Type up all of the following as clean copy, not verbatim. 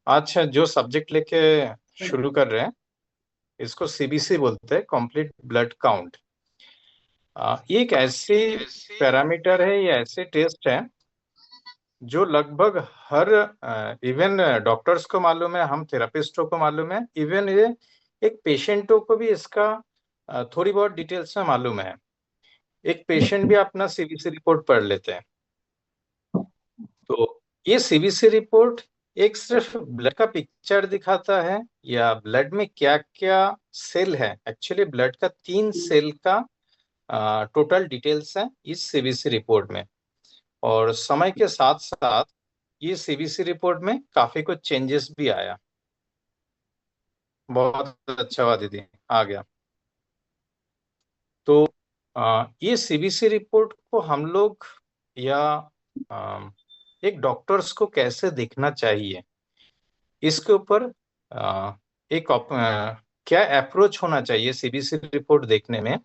अच्छा, जो सब्जेक्ट लेके शुरू कर रहे हैं इसको सीबीसी बोलते हैं, कंप्लीट ब्लड काउंट। ये एक ऐसी पैरामीटर है, ये ऐसे टेस्ट है जो लगभग हर इवन डॉक्टर्स को मालूम है, हम थेरापिस्टों को मालूम है, इवन ये एक पेशेंटों को भी इसका थोड़ी बहुत डिटेल्स में मालूम है। एक पेशेंट भी अपना सीबीसी रिपोर्ट पढ़ लेते हैं। तो ये सीबीसी रिपोर्ट एक सिर्फ ब्लड का पिक्चर दिखाता है या ब्लड में क्या क्या सेल है। एक्चुअली ब्लड का 3 सेल का टोटल डिटेल्स है इस सीबीसी रिपोर्ट में। और समय के साथ साथ ये सीबीसी रिपोर्ट में काफी कुछ चेंजेस भी आया। बहुत अच्छा हुआ दीदी आ गया। तो ये सीबीसी रिपोर्ट को हम लोग या आ, एक डॉक्टर्स को कैसे देखना चाहिए, इसके ऊपर क्या अप्रोच होना चाहिए सीबीसी रिपोर्ट देखने में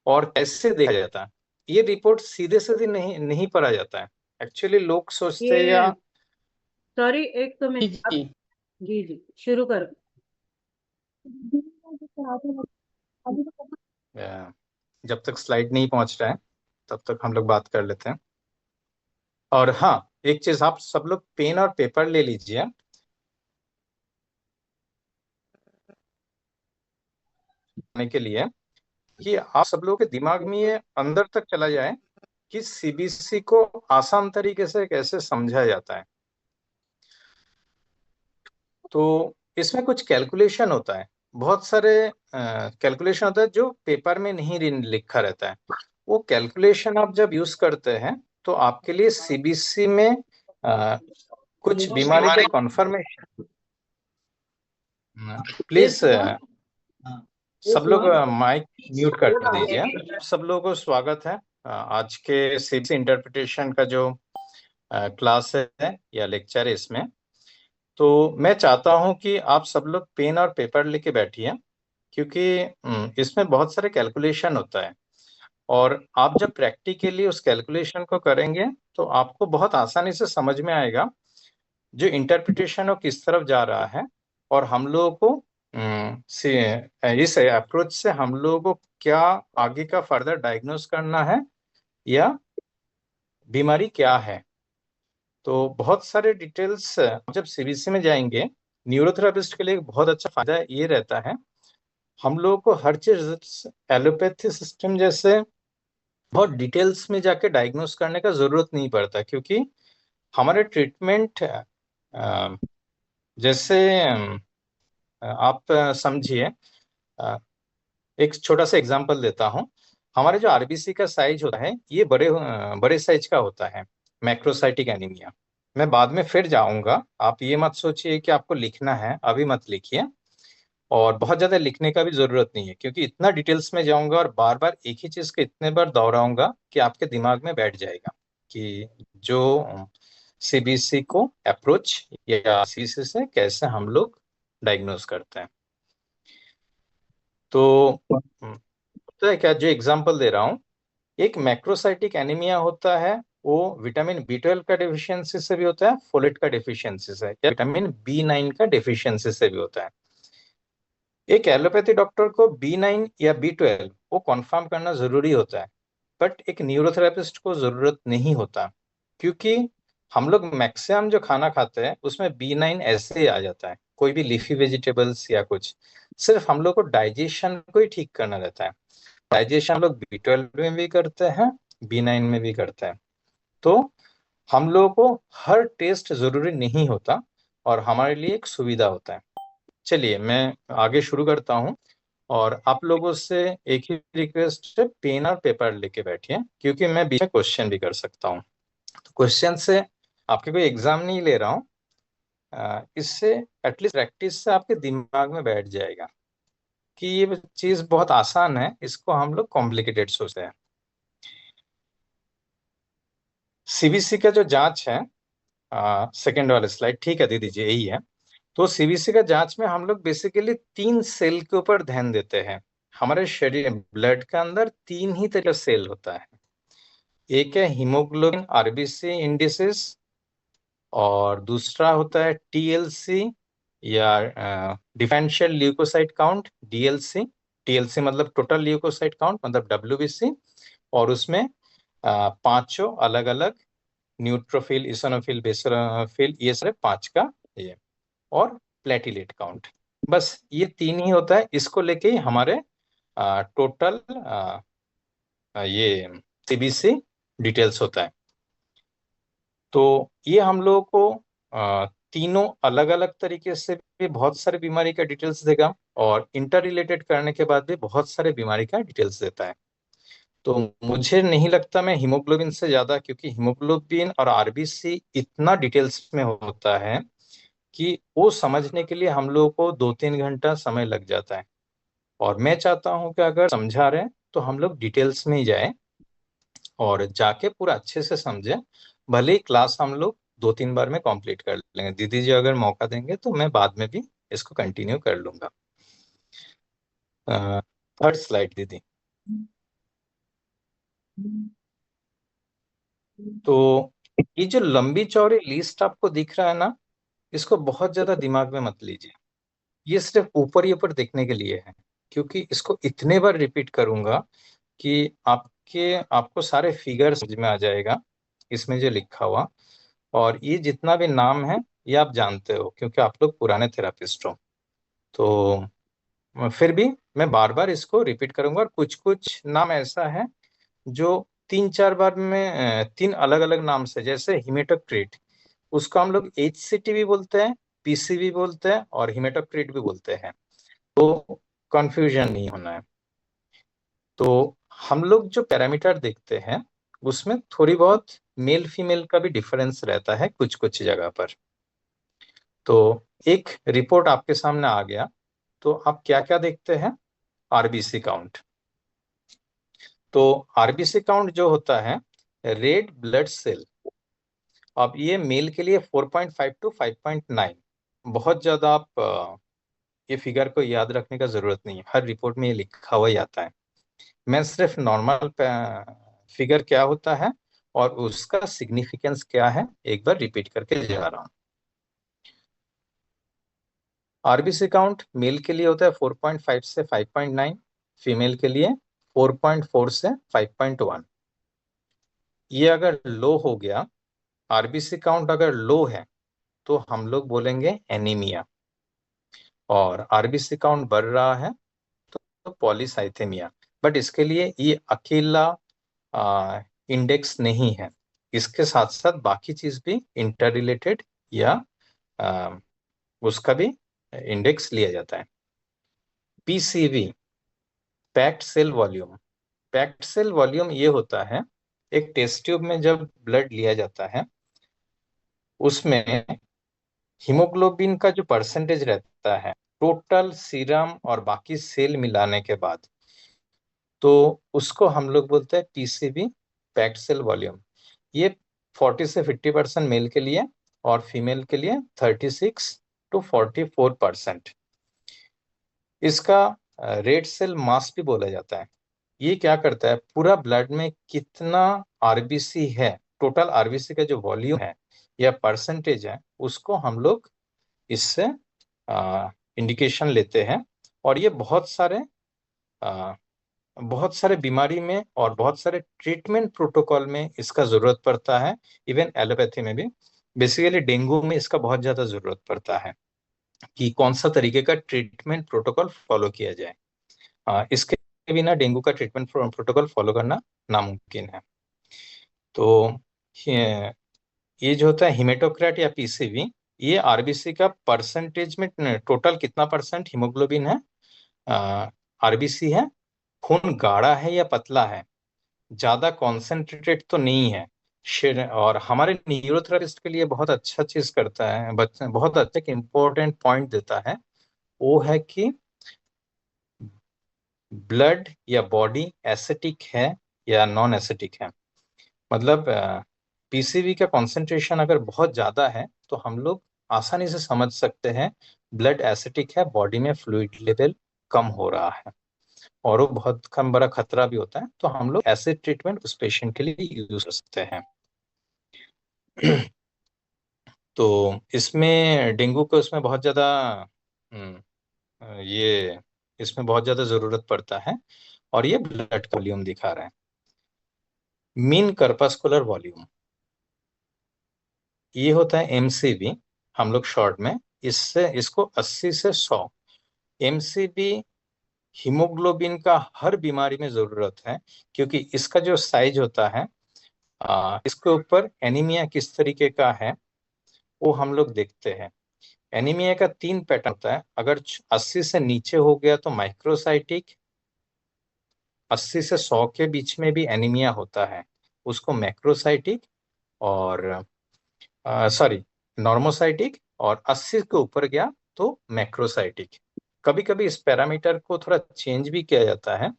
और कैसे देखा जाता है। ये रिपोर्ट सीधे सीधे नहीं नहीं पढ़ा जाता है। एक्चुअली लोग सोचते हैं या ये सॉरी, एक तो मैं जी जी। जी जी शुरू करो। जब तक स्लाइड नहीं पहुंच रहा है तब तक हम लोग बात कर लेते हैं। और हाँ, एक चीज, आप सब लोग पेन और पेपर ले लीजिए के लिए कि आप सब लोगों के दिमाग में ये अंदर तक चला जाए कि सीबीसी को आसान तरीके से कैसे समझा जाता है। तो इसमें कुछ कैलकुलेशन होता है, बहुत सारे कैलकुलेशन होता है जो पेपर में नहीं लिखा रहता है। वो कैलकुलेशन आप जब यूज करते हैं तो आपके लिए सीबीसी में कुछ बीमारी के कॉन्फर्मेशन, प्लीज सब लोग माइक म्यूट कर दीजिए। सब लोगों को स्वागत है आज के सीबीसी इंटरप्रिटेशन का जो क्लास है या लेक्चर है इसमें। तो मैं चाहता हूं कि आप सब लोग पेन और पेपर लेके बैठिए, क्योंकि इसमें बहुत सारे कैलकुलेशन होता है। और आप जब प्रैक्टिकली उस कैलकुलेशन को करेंगे तो आपको बहुत आसानी से समझ में आएगा जो इंटरप्रिटेशन वो किस तरफ जा रहा है। और हम लोगों को इस अप्रोच से हम लोगों को क्या आगे का फर्दर डायग्नोस करना है या बीमारी क्या है। तो बहुत सारे डिटेल्स जब सीबीसी में जाएंगे, न्यूरोथेरापिस्ट के लिए एक बहुत अच्छा फायदा ये रहता है, हम लोगों को हर चीज एलोपैथी सिस्टम जैसे बहुत डिटेल्स में जाके डायग्नोस करने का जरूरत नहीं पड़ता, क्योंकि हमारे ट्रीटमेंट जैसे आप समझिए, एक छोटा सा एग्जांपल देता हूँ। हमारे जो आरबीसी का साइज होता है ये बड़े साइज का होता है, मैक्रोसाइटिक एनीमिया। मैं बाद में फिर जाऊंगा, आप ये मत सोचिए कि आपको लिखना है, अभी मत लिखिए। और बहुत ज्यादा लिखने का भी जरूरत नहीं है, क्योंकि इतना डिटेल्स में जाऊंगा और बार बार एक ही चीज को इतने बार दोहराऊंगा कि आपके दिमाग में बैठ जाएगा कि जो सीबीसी को अप्रोच या सीबीसी से कैसे हम लोग डायग्नोस करते हैं। तो होता है क्या, जो एग्जांपल दे रहा हूँ, एक मैक्रोसाइटिक एनीमिया होता है, वो विटामिन बी 12 का डिफिशियंसी से भी होता है, फोलेट का डिफिशियंसी से, या विटामिन बी 9 का डिफिशियंसी से भी होता है। एक एलोपैथी डॉक्टर को बी 9 या बी 12 वो कंफर्म करना जरूरी होता है, बट एक न्यूरोथेरेपिस्ट को जरूरत नहीं होता, क्योंकि हम लोग मैक्सिमम जो खाना खाते हैं उसमें बी 9 ऐसे ही आ जाता है, कोई भी लीफी वेजिटेबल्स या कुछ। सिर्फ हम लोग को डाइजेशन को ही ठीक करना रहता है। डाइजेशन हम लोग बी 12 में भी करते हैं, बी 9 में भी करते हैं। तो हम लोगों को हर टेस्ट जरूरी नहीं होता और हमारे लिए एक सुविधा होता है। चलिए मैं आगे शुरू करता हूँ। और आप लोगों से एक ही रिक्वेस्ट है, पेन और पेपर लेके बैठिए, क्योंकि मैं बीच में क्वेश्चन भी कर सकता हूँ। तो क्वेश्चन से आपके कोई एग्जाम नहीं ले रहा हूँ, इससे एटलीस्ट प्रैक्टिस से आपके दिमाग में बैठ जाएगा कि ये चीज बहुत आसान है, इसको हम लोग कॉम्प्लिकेटेड सोचते हैं। सीबीसी का जो जांच है, सेकेंड वाले स्लाइड, ठीक है दीदी जी, यही है। तो सीबीसी का जांच में हम लोग बेसिकली 3 सेल के ऊपर ध्यान देते हैं। हमारे शरीर ब्लड के अंदर 3 ही तरह का सेल होता है। एक है हीमोग्लोबिन आरबीसी इंडिसेस, और दूसरा होता है टीएलसी या differential leukocyte count, DLC. TLC मतलब टोटल ल्यूकोसाइट काउंट, मतलब डब्ल्यूबीसी। और उसमें पांचों अलग अलग न्यूट्रोफिल, इसोनोफिल, बेसोफिल, ये सारे पांच का ये। और प्लेटिलेट काउंट, बस ये तीन ही होता है। इसको लेके ही हमारे टोटल ये सीबीसी डिटेल्स होता है। तो ये हम लोगों को तीनों अलग अलग तरीके से भी बहुत सारे बीमारी का डिटेल्स देगा, और इंटर रिलेटेड करने के बाद भी बहुत सारे बीमारी का डिटेल्स देता है। तो मुझे नहीं लगता मैं हीमोग्लोबिन से ज्यादा, क्योंकि हीमोग्लोबिन और आरबीसी इतना डिटेल्स में होता है कि वो समझने के लिए हम लोगों को 2-3 घंटा समय लग जाता है। और मैं चाहता हूं कि अगर समझा रहे हैं तो हम लोग डिटेल्स में ही जाए और जाके पूरा अच्छे से समझे। भले ही क्लास हम लोग 2-3 बार में कंप्लीट कर लेंगे, दीदी जी अगर मौका देंगे तो मैं बाद में भी इसको कंटिन्यू कर लूंगा। थर्ड स्लाइड दीदी। तो ये जो लंबी चौड़ी लिस्ट आपको दिख रहा है ना, इसको बहुत ज्यादा दिमाग में मत लीजिए। ये सिर्फ ऊपर ही ऊपर देखने के लिए है, क्योंकि इसको इतने बार रिपीट करूंगा कि आपको सारे फिगर समझ में आ जाएगा इसमें जो लिखा हुआ। और ये जितना भी नाम है ये आप जानते हो, क्योंकि आप लोग पुराने थेरापिस्ट हो। तो फिर भी मैं बार बार इसको रिपीट करूंगा। और कुछ कुछ नाम ऐसा है जो 3-4 बार में तीन अलग अलग नाम से, जैसे हिमेटोक्रीट, उसको हम लोग एचसीटी भी बोलते हैं, पीसी भी बोलते हैं, और हिमेटोक्रीट भी बोलते हैं। तो कंफ्यूजन नहीं होना है। तो हम लोग जो पैरामीटर देखते हैं उसमें थोड़ी बहुत मेल फीमेल का भी डिफरेंस रहता है कुछ कुछ जगह पर। तो एक रिपोर्ट आपके सामने आ गया, तो आप क्या क्या देखते हैं? RBC count. तो आरबीसी काउंट जो होता है, रेड ब्लड सेल, अब ये मेल के लिए 4.5 to 5.9। बहुत ज्यादा आप ये फिगर को याद रखने का जरूरत नहीं है, हर रिपोर्ट में ये लिखा हुआ ही आता है। मैं सिर्फ नॉर्मल फिगर क्या होता है और उसका सिग्निफिकेंस क्या है एक बार रिपीट करके जा रहा हूँ। आरबीसी काउंट मेल के लिए होता है 4.5 से 5.9, फीमेल के लिए 4.4 से 5.1। ये अगर लो हो गया, आरबीसी काउंट अगर लो है, तो हम लोग बोलेंगे एनीमिया। और आरबीसी काउंट बढ़ रहा है तो पॉलीसाइथेमिया। बट इसके लिए ये अकेला इंडेक्स नहीं है, इसके साथ साथ बाकी चीज भी इंटर रिलेटेड या आ, उसका भी इंडेक्स लिया जाता है। PCV, packed cell volume. Packed cell volume ये होता है, एक टेस्ट ट्यूब में जब ब्लड लिया जाता है उसमें हीमोग्लोबिन का जो परसेंटेज रहता है टोटल सीरम और बाकी सेल मिलाने के बाद, तो उसको हम लोग बोलते हैं पीसीबी, पैक्ड सेल वॉल्यूम। ये 40 से 50% मेल के लिए और फीमेल के लिए 36 to 44%। इसका रेड सेल मास भी बोला जाता है। ये क्या करता है, पूरा ब्लड में कितना आरबीसी है, टोटल आरबीसी का जो वॉल्यूम है या परसेंटेज है, उसको हम लोग इससे इंडिकेशन लेते हैं। और ये बहुत सारे बीमारी में और बहुत सारे ट्रीटमेंट प्रोटोकॉल में इसका जरूरत पड़ता है, इवन एलोपैथी में भी। बेसिकली डेंगू में इसका बहुत ज्यादा जरूरत पड़ता है कि कौन सा तरीके का ट्रीटमेंट प्रोटोकॉल फॉलो किया जाए। इसके बिना डेंगू का ट्रीटमेंट प्रोटोकॉल फॉलो करना नामुमकिन है। तो ये जो होता है हिमेटोक्रेट या पीसीवी, ये आरबीसी का परसेंटेज में टोटल कितना परसेंट हीमोग्लोबिन है, आरबीसी है, खून गाढ़ा है या पतला है, ज्यादा कॉन्सेंट्रेटेड तो नहीं है। और हमारे न्यूरोथेरेपिस्ट के लिए बहुत अच्छा चीज करता है, बहुत अच्छा इंपॉर्टेंट पॉइंट देता है, वो है कि ब्लड या बॉडी एसिटिक है या नॉन एसिटिक है। मतलब पीसीबी का कंसंट्रेशन अगर बहुत ज्यादा है तो हम लोग आसानी से समझ सकते हैं ब्लड एसिटिक है, बॉडी में फ्लूइड लेवल कम हो रहा है, और वो बहुत कम बड़ा खतरा भी होता है। तो हम लोग एसिड ट्रीटमेंट उस पेशेंट के लिए यूज कर सकते हैं। तो इसमें डेंगू को इसमें बहुत ज़्यादा ये इसमें बहुत ज़्यादा ज़रूरत पड़ता है। और ये ब्लड वॉल्यूम दिखा रहा है, मीन कर्पस्कुलर वॉल्यूम, ये होता है एमसीवी हम लोग शॉर्ट में। इससे इसको 80 से 100 एमसीवी हीमोग्लोबिन का हर बीमारी में जरूरत है, क्योंकि इसका जो साइज होता है इसके ऊपर एनीमिया किस तरीके का है वो हम लोग देखते हैं। एनीमिया का 3 पैटर्न होता है। अगर 80 से नीचे हो गया तो माइक्रोसाइटिक, 80 से 100 के बीच में भी एनीमिया होता है उसको मैक्रोसाइटिक, और सॉरी नॉर्मोसाइटिक, और 80 के ऊपर गया तो मैक्रोसाइटिक। कभी कभी इस पैरामीटर को थोड़ा चेंज भी किया जाता है।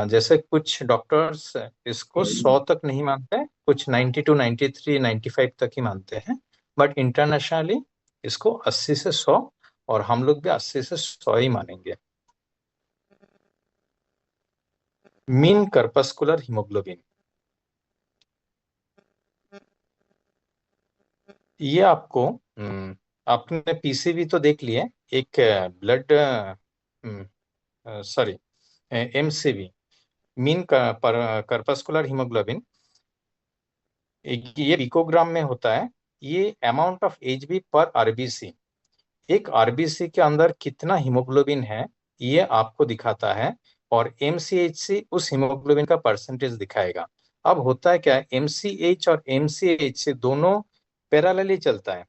जैसे कुछ डॉक्टर्स इसको 100 तक नहीं मानते, कुछ 92, 93, 95 तक ही मानते हैं, बट इंटरनेशनली इसको 80 से 100, और हम लोग भी 80 से 100 ही मानेंगे। मीन कर्पस्कुलर हीमोग्लोबिन, ये आपको आपने पीसीवी तो देख लिए, एक blood sorry MCV mean corpuscular haemoglobin, ये पिकोग्राम में होता है। ये amount of HB per RBC, एक आरबीसी के अंदर कितना हीमोग्लोबिन है ये आपको दिखाता है, और एमसीएचसी उस हीमोग्लोबिन का परसेंटेज दिखाएगा। अब होता है क्या, एमसीएच और एमसीएचसी दोनों पैरेलली चलता है,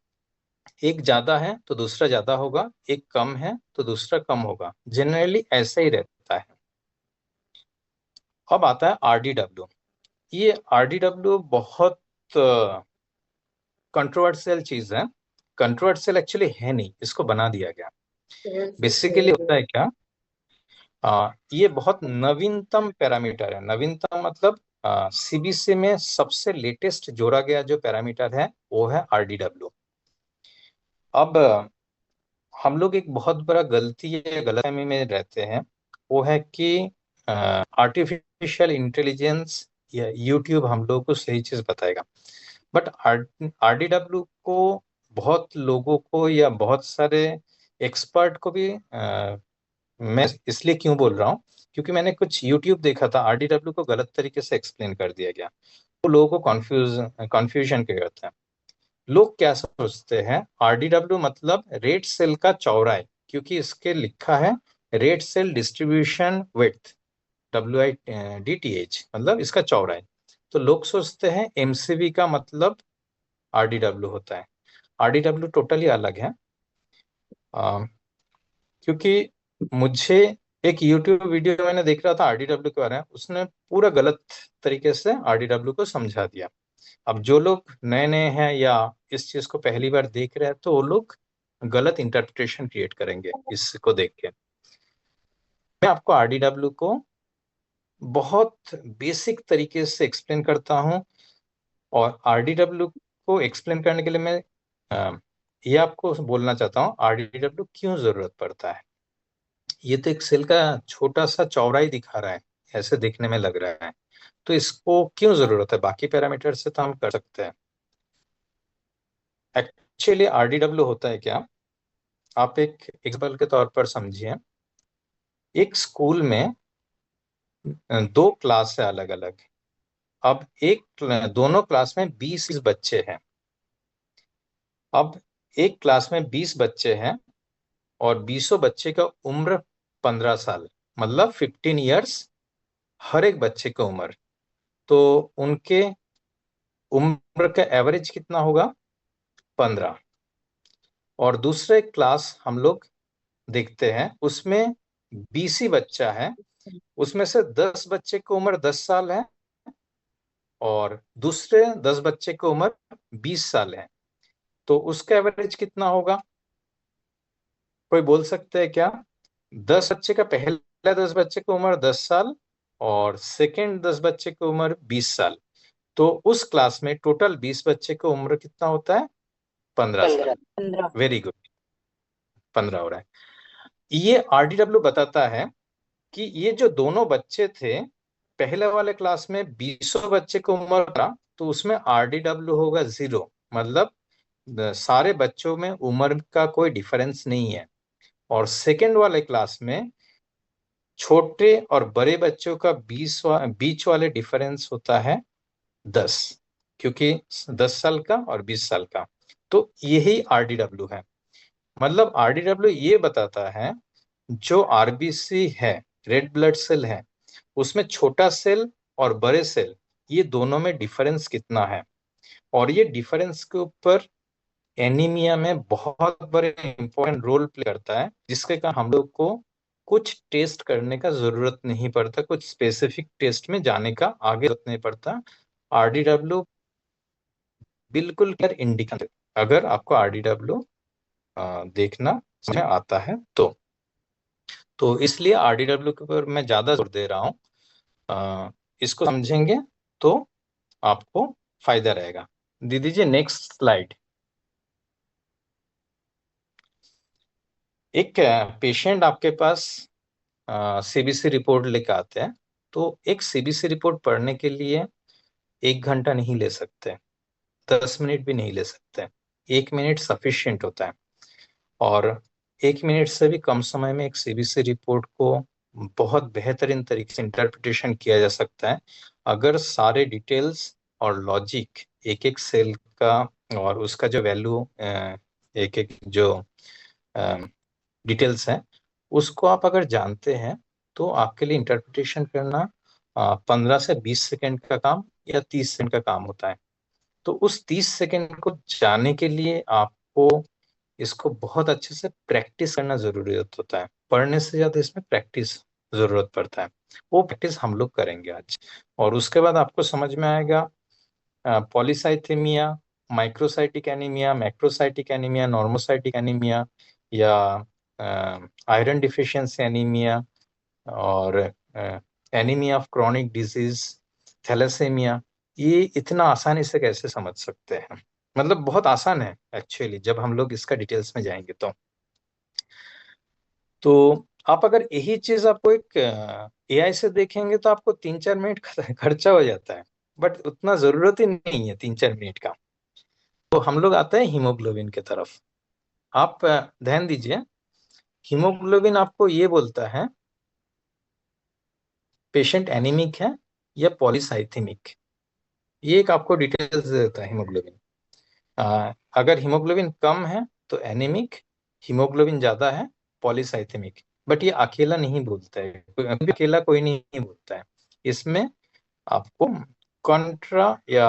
एक ज्यादा है तो दूसरा ज्यादा होगा, एक कम है तो दूसरा कम होगा, जनरली ऐसा ही रहता है। अब आता है आरडीडब्ल्यू। ये आरडीडब्ल्यू बहुत कंट्रोवर्शियल चीज है। कंट्रोवर्शियल एक्चुअली है नहीं, इसको बना दिया गया। बेसिकली होता है क्या, ये बहुत नवीनतम पैरामीटर है। नवीनतम मतलब सीबीसी में सबसे लेटेस्ट जोड़ा गया जो पैरामीटर है वो है आरडीडब्ल्यू। अब हम लोग एक बहुत बड़ा गलती या गलतफहमी में रहते हैं, वो है कि आर्टिफिशियल इंटेलिजेंस या यूट्यूब हम लोगों को सही चीज बताएगा, बट आरडीडब्ल्यू को बहुत लोगों को या बहुत सारे एक्सपर्ट को भी मैं इसलिए क्यों बोल रहा हूँ, क्योंकि मैंने कुछ यूट्यूब देखा था, आरडीडब्ल्यू को गलत तरीके से एक्सप्लेन कर दिया गया, तो लोगों को कंफ्यूजन क्रिएट होता है। लोग क्या सोचते हैं, आरडीडब्ल्यू मतलब रेड सेल का चौड़ाई, क्योंकि इसके लिखा है red cell distribution width, WIDTH मतलब इसका चौड़ाई। तो लोग सोचते हैं एमसीवी का मतलब आरडीडब्ल्यू होता है। आरडीडब्ल्यू टोटली अलग है। क्योंकि मुझे एक YouTube वीडियो मैंने देख रहा था आरडीडब्ल्यू के बारे में, उसने पूरा गलत तरीके से आरडीडब्ल्यू को समझा दिया। अब जो लोग नए नए हैं या इस चीज को पहली बार देख रहे हैं तो वो लोग गलत इंटरप्रिटेशन क्रिएट करेंगे इसको देख के। मैं आपको आरडीडब्ल्यू को बहुत बेसिक तरीके से एक्सप्लेन करता हूँ, और आरडीडब्ल्यू को एक्सप्लेन करने के लिए मैं ये आपको बोलना चाहता हूँ आरडीडब्ल्यू क्यों जरूरत पड़ता है। ये तो एक सेल का छोटा सा चौड़ाई दिखा रहा है, ऐसे देखने में लग रहा है, तो इसको क्यों जरूरत है, बाकी पैरामीटर से तो हम कर सकते हैं। एक्चुअली आरडीडब्ल्यू होता है क्या, आप एक एग्जाम्पल के तौर पर समझिए। एक स्कूल में दो क्लास है अलग अलग। अब दोनों क्लास में 20 बच्चे हैं। अब एक क्लास में 20 बच्चे हैं और 20 बच्चे का उम्र 15 साल, मतलब 15 ईयर्स हर एक बच्चे का उम्र। तो उनके उम्र का एवरेज कितना होगा, 15। और दूसरे क्लास हम लोग देखते हैं उसमें 20 ही बच्चा है, उसमें से 10 बच्चे की उम्र 10 साल है और दूसरे 10 बच्चे की उम्र 20 साल है। तो उसका एवरेज कितना होगा, कोई बोल सकते हैं क्या? 10 बच्चे का पहला 10 बच्चे की उम्र 10 साल और सेकेंड 10 बच्चे की उम्र 20 साल। तो उस क्लास में टोटल 20 बच्चे की उम्र कितना होता है, 15 साल। 15। वेरी गुड, 15 हो रहा है। ये आरडीडब्ल्यू बताता है कि ये जो दोनों बच्चे थे, पहले वाले क्लास में 20 बच्चे की उम्र था, तो उसमें आरडीडब्ल्यू होगा 0, मतलब सारे बच्चों में उम्र का कोई डिफरेंस नहीं है, और सेकेंड वाले क्लास में छोटे और बड़े बच्चों का बीच वाले डिफरेंस होता है 10, क्योंकि 10 साल का और 20 साल का। तो यही आरडीडब्ल्यू है। मतलब आरडीडब्ल्यू ये बताता है जो आरबीसी है, रेड ब्लड सेल है, उसमें छोटा सेल और बड़े सेल ये दोनों में डिफरेंस कितना है, और ये डिफरेंस के ऊपर एनीमिया में बहुत बड़े इंपॉर्टेंट रोल प्ले करता है, जिसके कारण हम लोग को कुछ टेस्ट करने का जरूरत नहीं पड़ता, कुछ स्पेसिफिक टेस्ट में जाने का आगे जरूरत नहीं पड़ता। आरडीडब्ल्यू बिल्कुल क्लियर इंडिकेटर, अगर आपको आरडीडब्ल्यू देखना समझ में आता है तो इसलिए आरडीडब्ल्यू के ऊपर मैं ज्यादा जोर दे रहा हूँ। इसको समझेंगे तो आपको फायदा रहेगा। दीदी जी नेक्स्ट स्लाइड। एक पेशेंट आपके पास सीबीसी रिपोर्ट लेकर आते हैं, तो एक सीबीसी रिपोर्ट पढ़ने के लिए 1 घंटा नहीं ले सकते, 10 मिनट भी नहीं ले सकते, 1 मिनट सफिशियंट होता है। और 1 मिनट से भी कम समय में एक सीबीसी रिपोर्ट को बहुत बेहतरीन तरीके से इंटरप्रिटेशन किया जा सकता है, अगर सारे डिटेल्स और लॉजिक एक एक सेल का और उसका जो वैल्यू एक एक जो डिटेल्स हैं उसको आप अगर जानते हैं, तो आपके लिए इंटरप्रिटेशन करना 15 से 20 सेकेंड का काम या 30 सेकेंड का काम होता है। तो उस 30 सेकेंड को जानने के लिए आपको इसको बहुत अच्छे से प्रैक्टिस करना जरूरी होता है, पढ़ने से ज्यादा इसमें प्रैक्टिस जरूरत पड़ता है। वो प्रैक्टिस हम लोग करेंगे आज, और उसके बाद आपको समझ में आएगा polycythaemia, microcytic anaemia, macrocytic anaemia, normocytic anaemia, या आयरन डिफिशियंसी एनीमिया, और anaemia of chronic disease, thalassaemia, ये इतना आसानी से कैसे समझ सकते हैं। मतलब बहुत आसान है एक्चुअली, जब हम लोग इसका डिटेल्स में जाएंगे तो आप अगर यही चीज आपको एक एआई से देखेंगे तो आपको 3-4 मिनट खर्चा हो जाता है, बट उतना जरूरत ही नहीं है 3-4 मिनट का। तो हम लोग आते हैं हीमोग्लोबिन की तरफ। आप ध्यान दीजिए, हीमोग्लोबिन आपको ये बोलता है पेशेंट एनीमिक है या पॉलीसाइथेमिक, ये एक आपको डिटेल्स देता है हीमोग्लोबिन। अगर हीमोग्लोबिन कम है तो एनीमिक, हीमोग्लोबिन ज्यादा है पॉलीसाइथेमिक। बट ये अकेला नहीं बोलता है, अकेला कोई नहीं बोलता है, इसमें आपको कॉन्ट्रा या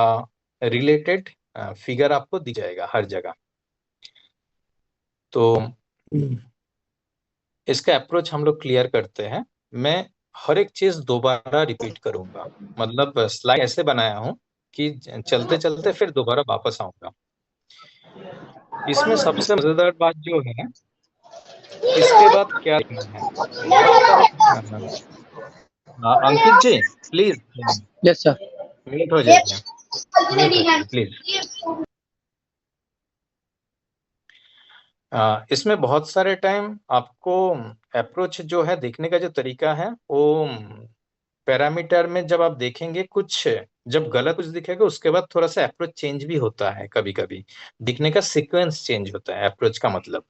रिलेटेड फिगर आपको दी जाएगा हर जगह। तो इसका अप्रोच हम लोग क्लियर करते हैं। मैं हर एक चीज दोबारा रिपीट करूंगा, मतलब स्लाइड ऐसे बनाया हूं कि चलते चलते फिर दोबारा वापस आऊंगा। इसमें सबसे मजेदार बात जो है, इसके बाद क्या देखना है, बहुत सारे अंकित जी प्लीज यस सर। म्यूट हो जाइए, म्यूट हो जाइए प्लीज। इसमें बहुत सारे टाइम आपको अप्रोच जो है देखने का जो तरीका है वो पैरामीटर में जब आप देखेंगे कुछ, जब गलत कुछ दिखेगा उसके बाद थोड़ा सा अप्रोच चेंज भी होता है, कभी कभी दिखने का सीक्वेंस चेंज होता है अप्रोच का मतलब।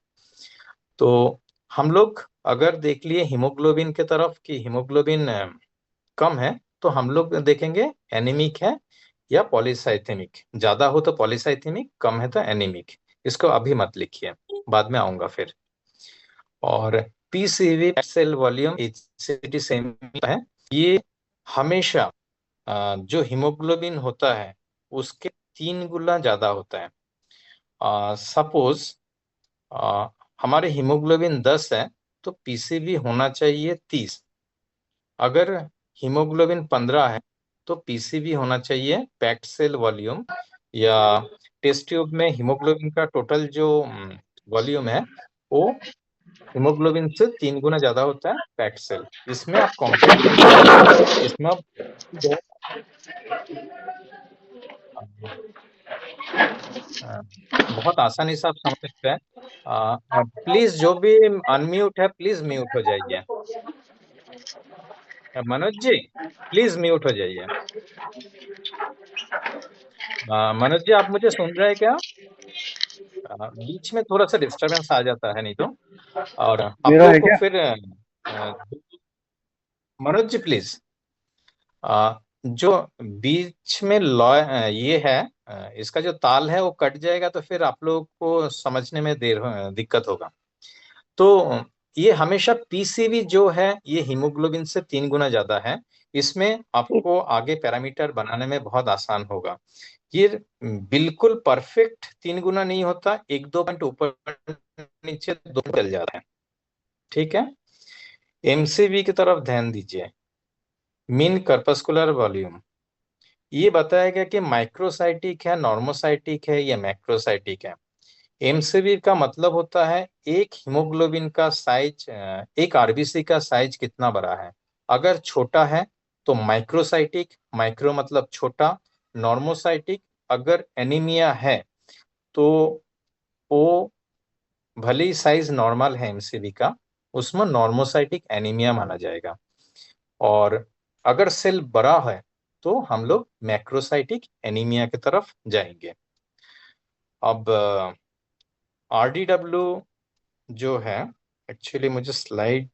तो हम लोग अगर देख लिए हीमोग्लोबिन के तरफ कि हीमोग्लोबिन कम है, तो हम लोग देखेंगे एनीमिक है या पॉलीसाइथेमिक, ज्यादा हो तो पॉलीसाइथेमिक, कम है तो एनीमिक। इसको अभी मत लिखिए, बाद में आऊंगा फिर। और पीसीवी सेल वॉल्यूम एचसीटी सेम है, ये हमेशा जो हीमोग्लोबिन होता है उसके 3 गुना ज्यादा होता है। सपोज हमारे हीमोग्लोबिन 10 है तो पीसीवी होना चाहिए 30। अगर हीमोग्लोबिन 15 है तो पीसीवी होना चाहिए पैक्ड सेल वॉल्यूम, या टेस्ट ट्यूब में हीमोग्लोबिन का टोटल जो वॉल्यूम है वो हीमोग्लोबिन से 3 गुना ज्यादा होता है पैक्ड सेल। इसमें आप कंपेयर कीजिए, इसमें आप बहुत आसानी से आप समझ सकते हैं। प्लीज जो भी अनम्यूट है प्लीज म्यूट हो जाइए। मनोज जी प्लीज म्यूट हो जाइए। मनोज जी आप मुझे सुन रहे हैं क्या? बीच में थोड़ा सा डिस्टरबेंस आ जाता है नहीं तो, और आप मेरा लोगों है को क्या? फिर मनोज जी प्लीज, जो बीच में लॉ ये है, इसका जो ताल है वो कट जाएगा तो फिर आप लोग को समझने में दिक्कत होगा। तो ये हमेशा पीसीवी जो है ये हीमोग्लोबिन से 3 गुना ज्यादा है। इसमें आपको आगे पैरामीटर बनाने में बहुत आसान होगा। ये बिल्कुल परफेक्ट 3 गुना नहीं होता, 1-2 पॉइंट ऊपर नीचे दो चल जाता है। ठीक है, एमसीवी की तरफ ध्यान दीजिए। मीन कर्पस्कुलर वॉल्यूम ये बताएगा कि माइक्रोसाइटिक है, नॉर्मोसाइटिक है या मैक्रोसाइटिक है। एमसीवी का मतलब होता है एक हीमोग्लोबिन का साइज, एक आरबीसी का साइज कितना बड़ा है। अगर छोटा है तो माइक्रोसाइटिक, माइक्रो मतलब छोटा। नॉर्मोसाइटिक, अगर एनीमिया है तो वो भले ही साइज नॉर्मल है एमसीवी का, उसमें नॉर्मोसाइटिक एनीमिया माना जाएगा। और अगर सेल बड़ा है तो हम लोग मैक्रोसाइटिक एनीमिया की तरफ जाएंगे। अब आरडीडब्ल्यू जो है, एक्चुअली मुझे स्लाइड,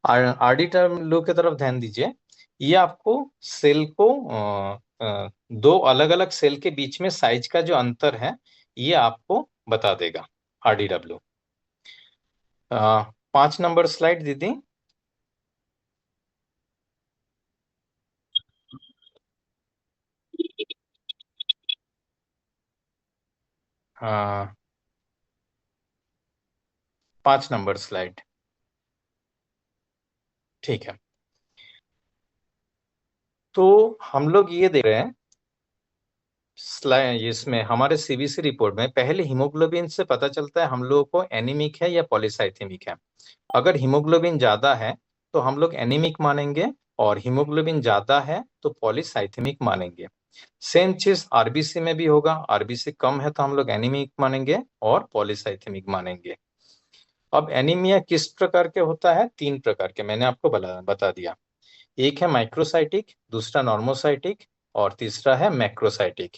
आरडीडब्ल्यू की तरफ ध्यान दीजिए। ये आपको सेल को दो अलग अलग सेल के बीच में साइज का जो अंतर है ये आपको बता देगा आरडीडब्ल्यू। 5 नंबर स्लाइड दीदी। हाँ, 5 नंबर स्लाइड। ठीक है, तो हम लोग ये देख रहे हैं स्लाइड, इसमें हमारे सीबीसी रिपोर्ट में पहले हीमोग्लोबिन से पता चलता है हम लोगों को एनीमिक है या पॉलीसाइथेमिक है। अगर हीमोग्लोबिन ज्यादा है तो हम लोग एनीमिक मानेंगे, और हीमोग्लोबिन ज्यादा है तो पॉलीसाइथेमिक मानेंगे। सेम चीज आरबीसी में भी होगा, आरबीसी कम है तो हम लोग एनीमिक मानेंगे और पॉलीसाइथेमिक मानेंगे। अब एनीमिया किस प्रकार के होता है? 3 प्रकार के मैंने आपको बता दिया। एक है माइक्रोसाइटिक, दूसरा नॉर्मोसाइटिक, और तीसरा है मैक्रोसाइटिक।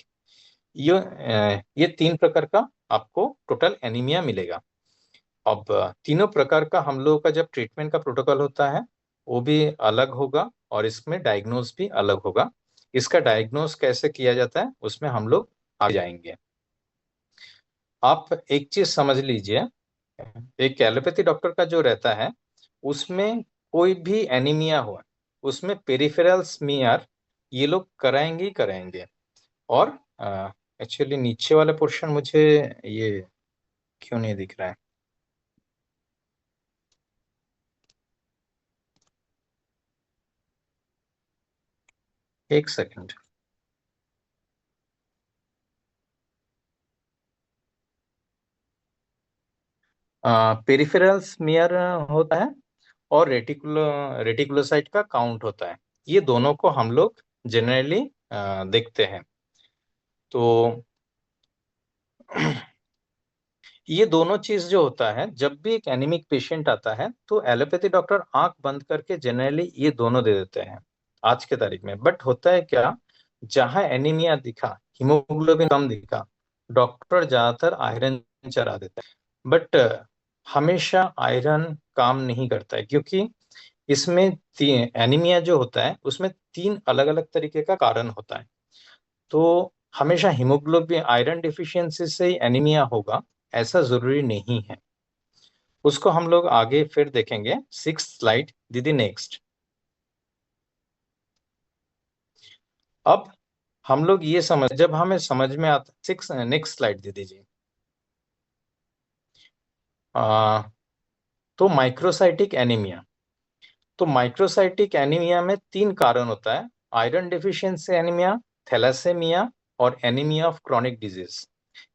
ये 3 प्रकार का आपको टोटल एनीमिया मिलेगा। अब तीनों प्रकार का हम लोगों का जब ट्रीटमेंट का प्रोटोकॉल होता है वो भी अलग होगा, और इसमें डायग्नोस भी अलग होगा। इसका डायग्नोस कैसे किया जाता है उसमें हम लोग आ जाएंगे। आप एक चीज समझ लीजिए, एक एलोपैथी डॉक्टर का जो रहता है उसमें कोई भी एनीमिया हो उसमें पेरिफेरल स्मीयर ये लोग कराएंगे ही कराएंगे। और एक्चुअली नीचे वाला पोर्शन मुझे ये क्यों नहीं दिख रहा है? एक सेकंड। पेरिफेरल स्मीयर होता है और रेटिकुलोसाइट का काउंट होता है। ये दोनों को हम लोग जनरली देखते हैं। तो ये दोनों चीज जो होता है, जब भी एक एनीमिक पेशेंट आता है तो एलोपैथी डॉक्टर आंख बंद करके जनरली ये दोनों दे देते हैं आज के तारीख में। बट होता है क्या, जहां एनीमिया दिखा, हीमोग्लोबिन कम दिखा, डॉक्टर ज्यादातर आयरन चढ़ा देता है। बट हमेशा आयरन काम नहीं करता है, क्योंकि इसमें एनीमिया जो होता है उसमें 3 अलग अलग तरीके का कारण होता है। तो हमेशा हीमोग्लोबिन आयरन डिफिशियंसी से ही एनीमिया होगा ऐसा जरूरी नहीं है। उसको हम लोग आगे फिर देखेंगे। 6th स्लाइड दीदी, नेक्स्ट। अब हम लोग ये समझ, जब हमें समझ में आता, 6 नेक्स्ट स्लाइड दीदी जी। तो माइक्रोसाइटिक एनीमिया, तो माइक्रोसाइटिक एनीमिया में 3 कारण होता है: आयरन डिफिशियंसी एनीमिया, थैलेसेमिया और एनीमिया ऑफ क्रॉनिक डिजीज।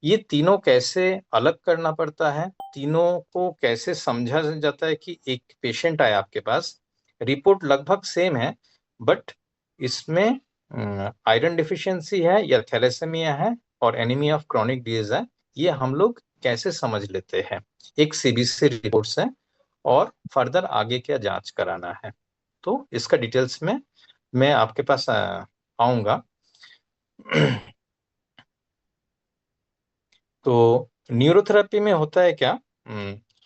ये तीनों कैसे अलग करना पड़ता है, तीनों को कैसे समझा जाता है कि एक पेशेंट आया आपके पास, रिपोर्ट लगभग सेम है, बट इसमें आयरन डिफिशियंसी है या थैलेसेमिया है और एनीमिया ऑफ क्रॉनिक डिजीज है, ये हम लोग कैसे समझ लेते हैं एक सीबीसी रिपोर्ट से, और फर्दर आगे क्या जांच कराना है। तो इसका डिटेल्स में मैं आपके पास आऊंगा। तो न्यूरोथेरेपी में होता है क्या,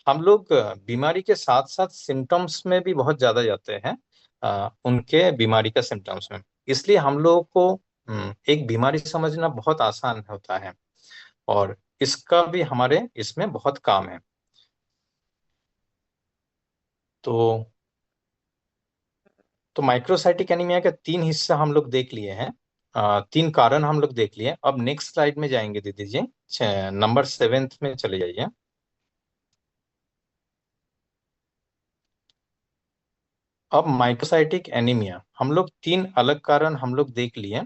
हम लोग बीमारी के साथ साथ सिम्टम्स में भी बहुत ज्यादा जाते हैं, उनके बीमारी का सिम्टम्स में। इसलिए हम लोगों को एक बीमारी समझना बहुत आसान होता है और इसका भी हमारे इसमें बहुत काम है। तो माइक्रोसाइटिक एनीमिया के 3 हिस्सा हम लोग देख लिए हैं, 3 कारण हम लोग देख लिए। अब नेक्स्ट स्लाइड में जाएंगे दीदी जी, नंबर 7 में चले जाइए। अब माइक्रोसाइटिक एनीमिया हम लोग 3 अलग कारण हम लोग देख लिए।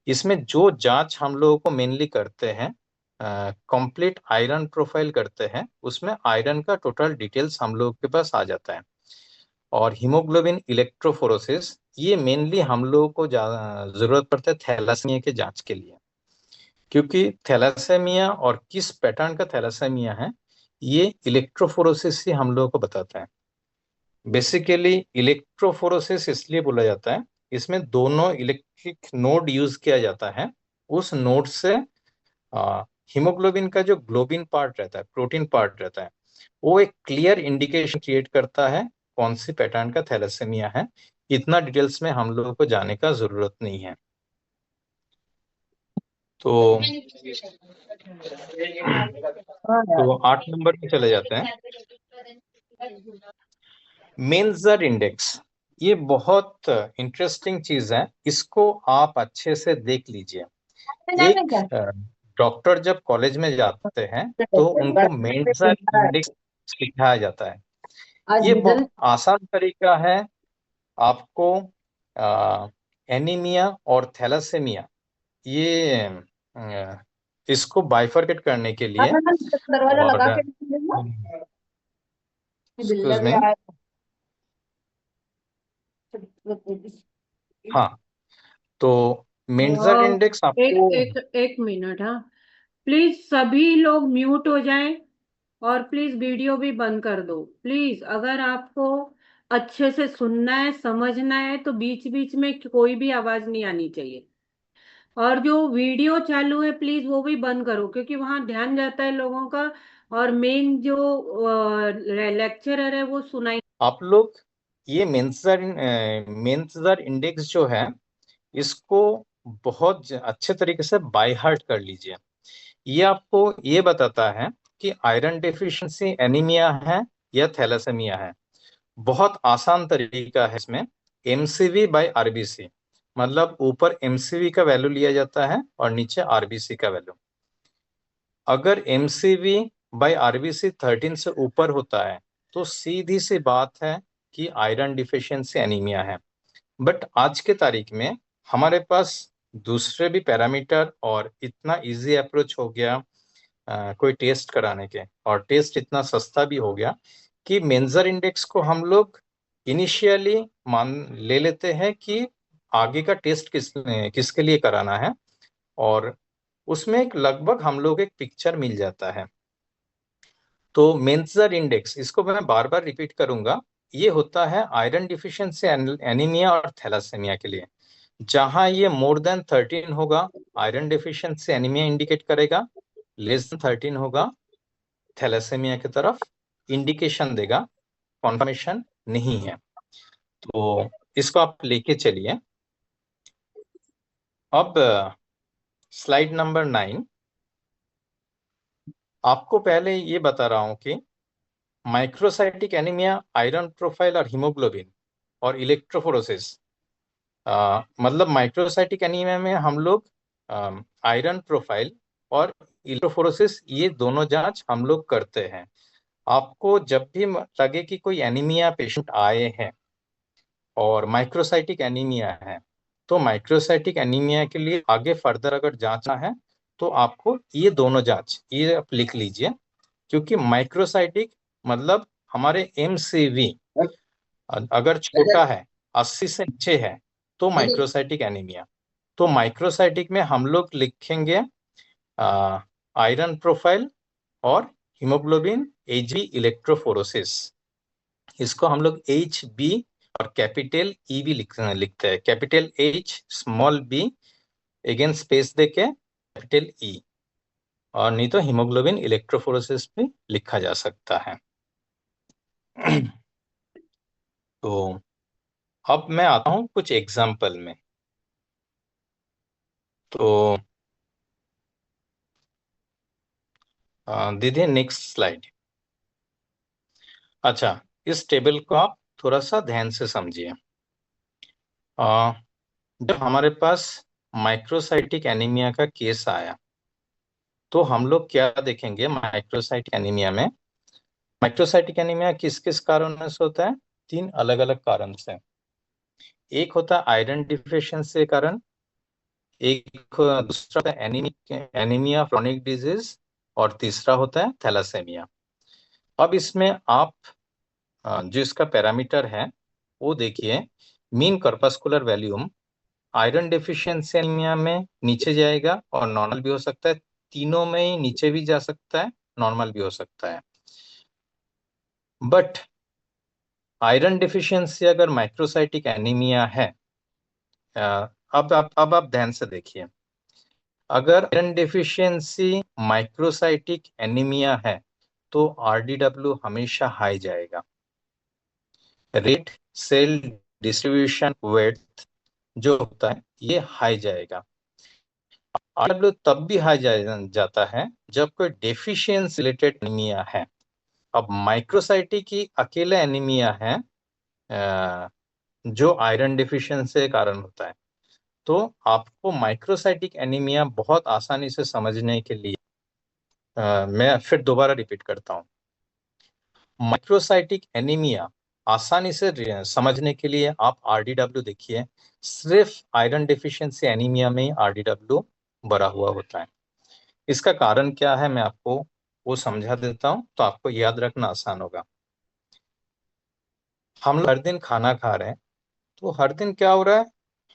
इसमें जो जांच हम लोगों को मेनली करते हैं, कंप्लीट आयरन प्रोफाइल करते हैं, उसमें आयरन का टोटल डिटेल्स हम लोगों के पास आ जाता है। और हीमोग्लोबिन इलेक्ट्रोफोरेसिस, ये मेनली हम लोगों को जरूरत पड़ता है थैलासेमिया के जांच के लिए, क्योंकि थैलासेमिया और किस पैटर्न का थैलासेमिया है ये इलेक्ट्रोफोरेसिस से हम लोगों को बताता है। बेसिकली इलेक्ट्रोफोरेसिस इसलिए बोला जाता है, इसमें दोनों इलेक्ट्रिक नोड यूज किया जाता है। उस नोड से हीमोग्लोबिन का जो ग्लोबिन पार्ट रहता है, प्रोटीन पार्ट रहता है, वो एक क्लियर इंडिकेशन क्रिएट करता है कौन सी पैटर्न का थैलेसेमिया है। इतना डिटेल्स में हम लोगों को जाने का जरूरत नहीं है। तो 8 नंबर पे चले जाते हैं। मेंजर इंडेक्स, ये बहुत इंटरेस्टिंग चीज है, इसको आप अच्छे से देख लीजिए। एक डॉक्टर जब कॉलेज में जाते हैं तो उनको मेंजर इंडेक्स सिखाया जाता है। ये बहुत आसान तरीका है आपको एनीमिया और थैलासेमिया ये इसको बाइफरकेट करने के लिए। दरवाजा लगा और के एक्सक्यूज मी, हाँ, तो मेंजर इंडेक्स आपको एक मिनट, हाँ प्लीज सभी लोग म्यूट हो जाएं और प्लीज वीडियो भी बंद कर दो प्लीज। अगर आपको अच्छे से सुनना है, समझना है, तो बीच बीच में कोई भी आवाज नहीं आनी चाहिए। और जो वीडियो चालू है प्लीज वो भी बंद करो, क्योंकि वहां ध्यान जाता है लोगों का, और मेन जो लेक्चरर है वो सुनाई। आप लोग ये मेंजर इंडेक्स जो है इसको बहुत अच्छे तरीके से बाय हार्ट कर लीजिए। ये आपको ये बताता है कि आयरन डेफिशिएंसी एनीमिया है या थैलेसेमिया है। बहुत आसान तरीका है इसमें, एमसीवी बाय आरबीसी, मतलब ऊपर एमसीवी का वैल्यू लिया जाता है और नीचे आरबीसी का वैल्यू। अगर एमसीवी बाय आरबीसी 13 से ऊपर होता है तो सीधी सी बात है कि आयरन डिफिशियंसी एनीमिया है। बट आज के तारीख में हमारे पास दूसरे भी पैरामीटर और इतना इजी अप्रोच हो गया कोई टेस्ट कराने के, और टेस्ट इतना सस्ता भी हो गया कि मेंजर इंडेक्स को हम लोग इनिशियली मान ले लेते हैं कि आगे का टेस्ट किसके लिए कराना है, और उसमें एक लगभग हम लोग एक पिक्चर मिल जाता है। तो मेंजर इंडेक्स, इसको मैं बार बार रिपीट करूंगा, ये होता है आयरन डिफिशियंसी एनीमिया और थैलासेमिया के लिए। जहां ये मोर देन 13 होगा आयरन डिफिशियंसी एनीमिया इंडिकेट करेगा, लेस देन 13 होगा थैलेसेमिया की तरफ इंडिकेशन देगा, कॉन्फर्मेशन नहीं है। तो इसको आप लेके चलिए। अब स्लाइड नंबर 9, आपको पहले ये बता रहा हूं कि माइक्रोसाइटिक एनीमिया, आयरन प्रोफाइल और हीमोग्लोबिन और इलेक्ट्रोफोरेसिस, मतलब माइक्रोसाइटिक एनीमिया में हम लोग आयरन प्रोफाइल और इलेक्ट्रोफोरेसिस ये दोनों जांच हम लोग करते हैं। आपको जब भी लगे कि कोई एनीमिया पेशेंट आए हैं और माइक्रोसाइटिक एनीमिया है, तो माइक्रोसाइटिक एनीमिया के लिए आगे फर्दर अगर जांचना है तो आपको ये दोनों जांच ये आप लिख लीजिए, क्योंकि माइक्रोसाइटिक मतलब हमारे एमसीवी अगर छोटा है, 80 से नीचे है, तो माइक्रोसाइटिक एनीमिया। तो माइक्रोसाइटिक में हम लोग लिखेंगे आयरन प्रोफाइल और हीमोग्लोबिन एजी इलेक्ट्रोफोरोसिस। इसको हम लोग एच बी और कैपिटल ई भी लिखते हैं, capital H small B again space देके कैपिटल ई, और नहीं तो हीमोग्लोबिन इलेक्ट्रोफोरेसिस भी लिखा जा सकता है। तो अब मैं आता हूं कुछ एग्जाम्पल में। तो दीदी नेक्स्ट स्लाइड। अच्छा, इस टेबल को आप थोड़ा सा ध्यान से समझिए। जब हमारे पास माइक्रोसाइटिक एनीमिया का केस आया तो हम लोग क्या देखेंगे माइक्रोसाइटिक एनीमिया में। माइक्रोसाइटिक एनीमिया किस किस कारणों से होता है? 3 अलग अलग कारण से। एक होता है आयरन डिफिशियंसी के कारण, एक दूसरा होता है एनीमिया क्रॉनिक डिजीज, और तीसरा होता है थैलासेमिया। अब इसमें आप जो इसका पैरामीटर है वो देखिए, mean corpuscular volume iron deficiency anaemia में नीचे जाएगा और नॉर्मल भी हो सकता है, तीनों में ही नीचे भी जा सकता है, नॉर्मल भी हो सकता है। बट आयरन डिफिशियंसी अगर माइक्रोसाइटिक एनीमिया है, अब आप ध्यान से देखिए, अगर आयरन डेफिशिएंसी माइक्रोसाइटिक एनीमिया है तो आरडीडब्ल्यू हमेशा हाई जाएगा। रेट सेल डिस्ट्रीब्यूशन वेट जो होता है ये हाई जाएगा। आरडब्ल्यू तब भी हाई जाता है जब कोई डेफिशिएंसी रिलेटेड एनीमिया है। अब माइक्रोसाइटिक ही अकेला एनीमिया है जो आयरन डिफिशिएंसी के कारण होता है। तो आपको माइक्रोसाइटिक एनीमिया बहुत आसानी से समझने के लिए मैं फिर दोबारा रिपीट करता हूँ। माइक्रोसाइटिक एनीमिया आसानी से समझने के लिए आप आरडीडब्ल्यू देखिए। सिर्फ आयरन डिफिशियंसी एनीमिया में आरडीडब्ल्यू बढ़ा हुआ होता है। इसका कारण क्या है मैं आपको वो समझा देता हूं तो आपको याद रखना आसान होगा। हम लोग हर दिन खाना खा रहे हैं, तो हर दिन क्या हो रहा है,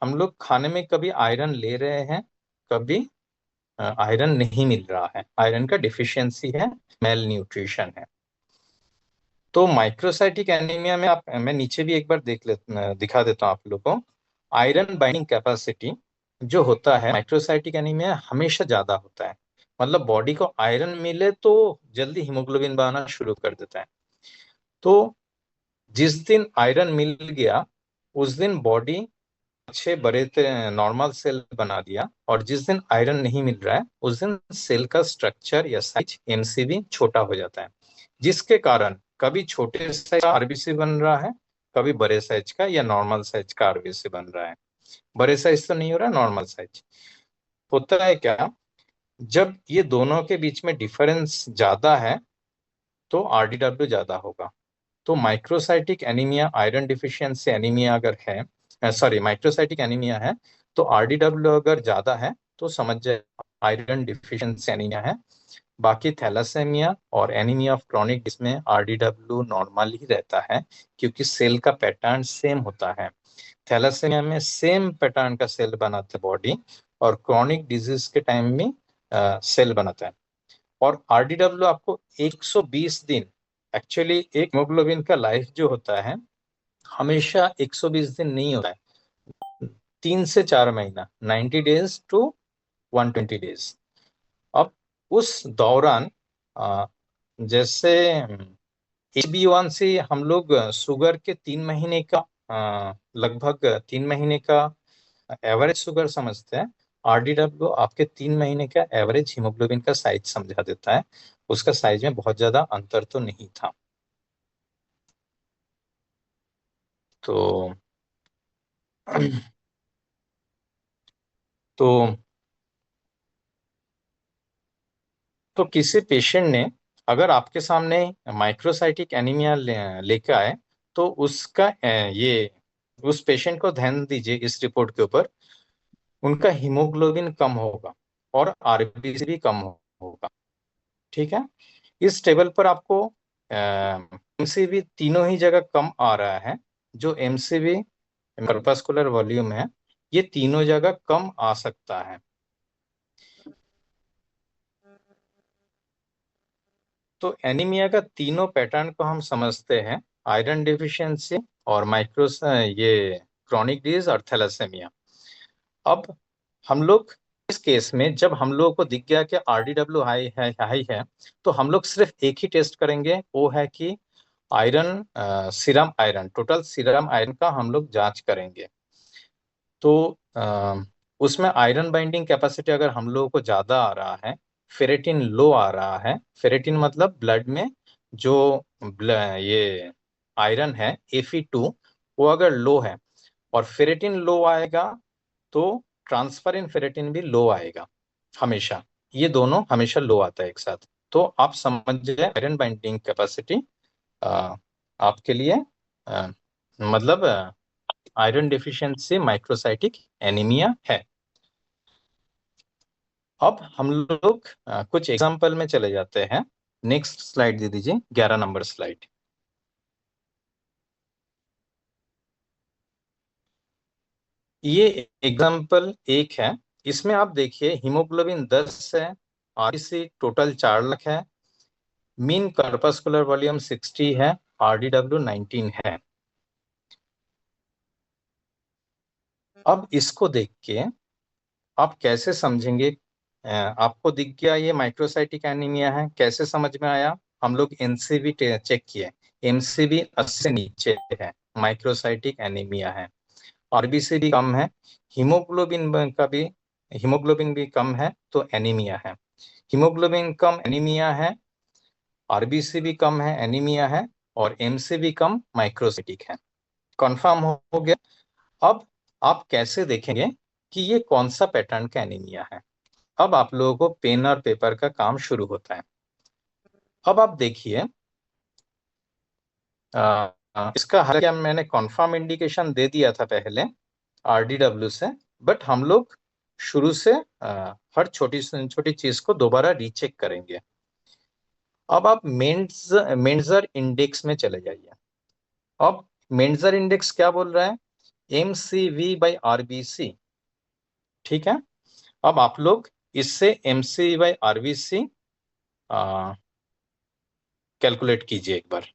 हम लोग खाने में कभी आयरन ले रहे हैं, कभी आयरन नहीं मिल रहा है, आयरन का डिफिशियंसी है, मेल न्यूट्रिशन है। तो माइक्रोसाइटिक एनीमिया में आप, मैं नीचे भी एक बार दिखा देता हूँ आप लोगों को। आयरन बाइंडिंग कैपेसिटी जो होता है माइक्रोसाइटिक एनीमिया हमेशा ज्यादा होता है। मतलब बॉडी को आयरन मिले तो जल्दी हीमोग्लोबिन बनाना शुरू कर देता है। तो जिस दिन आयरन मिल गया उस दिन बॉडी अच्छे बड़े नॉर्मल सेल बना दिया, और जिस दिन आयरन नहीं मिल रहा है उस दिन सेल का स्ट्रक्चर या साइज एमसीवी छोटा हो जाता है, जिसके कारण कभी छोटे साइज का आरबीसी बन रहा है, कभी बड़े साइज का या नॉर्मल साइज का आरबीसी बन रहा है। बड़े साइज तो नहीं हो रहा, नॉर्मल साइज होता है। क्या, जब ये दोनों के बीच में डिफरेंस ज्यादा है तो आरडीडब्ल्यू ज्यादा होगा। तो microcytic anaemia iron deficiency anaemia अगर है, सॉरी माइक्रोसाइटिक एनीमिया है, तो आरडीडब्ल्यू अगर ज्यादा है तो समझ जाए आयरन डिफिशियंसी एनीमिया है। बाकी थैलासेमिया और एनीमिया ऑफ क्रॉनिक इसमें आरडीडब्ल्यू नॉर्मल ही रहता है, क्योंकि सेल का पैटर्न सेम होता है। थैलासेमिया में सेम पैटर्न का सेल बनाता है बॉडी, और क्रॉनिक डिजीज के टाइम में सेल बनाता है। और आरडीडब्ल्यू आपको 120 दिन, एक्चुअली एक हीमोग्लोबिन का लाइफ जो होता है हमेशा 120 दिन नहीं होता है, 3 से 4 महीना, 90 डेज टू 120 डेज। अब उस दौरान जैसे HbA1 से हम लोग शुगर के 3 महीने का लगभग 3 महीने का एवरेज शुगर समझते हैं। आरडीडब्ल्यू आपके 3 महीने का एवरेज हीमोग्लोबिन का साइज समझा देता है। उसका साइज में बहुत ज्यादा अंतर तो नहीं था। तो तो तो किसी पेशेंट ने अगर आपके सामने माइक्रोसाइटिक एनीमिया लेके आए तो उसका ये उस पेशेंट को ध्यान दीजिए इस रिपोर्ट के ऊपर, उनका हीमोग्लोबिन कम होगा और आरबीसी भी कम होगा। ठीक है, इस टेबल पर आपको एमसीवी तीनों ही जगह कम आ रहा है। जो एमसीवी कर्पस्कुलर वॉल्यूम है ये तीनों जगह कम आ सकता है। तो एनीमिया का तीनों पैटर्न को हम समझते हैं, आयरन डिफिशियंसी और माइक्रो ये क्रॉनिक डिजीज और थैलेसेमिया। अब हम लोग इस केस में जब हम लोगों को दिख गया कि RDW हाई है, तो हम लोग सिर्फ एक ही टेस्ट करेंगे, वो है कि iron, serum iron, total serum iron का हम लोग जांच करेंगे। तो उसमें आयरन बाइंडिंग कैपेसिटी अगर हम लोगों को ज्यादा आ रहा है, फेरेटिन लो आ रहा है, फेरेटिन मतलब ब्लड में जो ये आयरन है Fe2 वो अगर लो है और फेरेटिन लो आएगा तो ट्रांसफर इन फेरेटिन भी लो आएगा हमेशा, ये दोनों हमेशा लो आता है एक साथ। तो आप समझ जाए आयरन बाइंडिंग कैपेसिटी आपके लिए मतलब आयरन डिफिशियंसी माइक्रोसाइटिक एनीमिया है। अब हम लोग कुछ एग्जाम्पल में चले जाते हैं। नेक्स्ट स्लाइड दे दीजिए, 11 नंबर स्लाइड। ये एग्जाम्पल एक है, इसमें आप देखिए हीमोग्लोबिन 10 है, आरबीसी टोटल 4 लाख है, मीन कार्पस्कुलर वॉल्यूम 60 है, RDW 19 है। अब इसको देख के आप कैसे समझेंगे? आपको दिख गया ये माइक्रोसाइटिक एनीमिया है, कैसे समझ में आया? हम लोग एनसीवी चेक किए, एमसीवी 80 से नीचे है, माइक्रोसाइटिक एनीमिया है। आरबीसी भी कम है, हीमोग्लोबिन भी कम है, तो एनीमिया है। हीमोग्लोबिन कम एनीमिया है, आरबीसी भी कम है एनीमिया है, और एमसी भी कम माइक्रोसाइटिक है। कंफर्म हो गया। अब आप कैसे देखेंगे कि ये कौन सा पैटर्न का एनीमिया है? अब आप लोगों को पेन और पेपर का काम शुरू होता है। अब आप देखिए, इसका हालांकि मैंने कंफर्म इंडिकेशन दे दिया था पहले RDW से, बट हम लोग शुरू से हर छोटी छोटी चीज को दोबारा रीचेक करेंगे। अब आप मेंजर इंडेक्स में चले जाइए। अब मेंजर इंडेक्स क्या बोल रहा है? MCV/RBC, ठीक है। अब आप लोग इससे MCV/RBC कैलकुलेट कीजिए एक बार।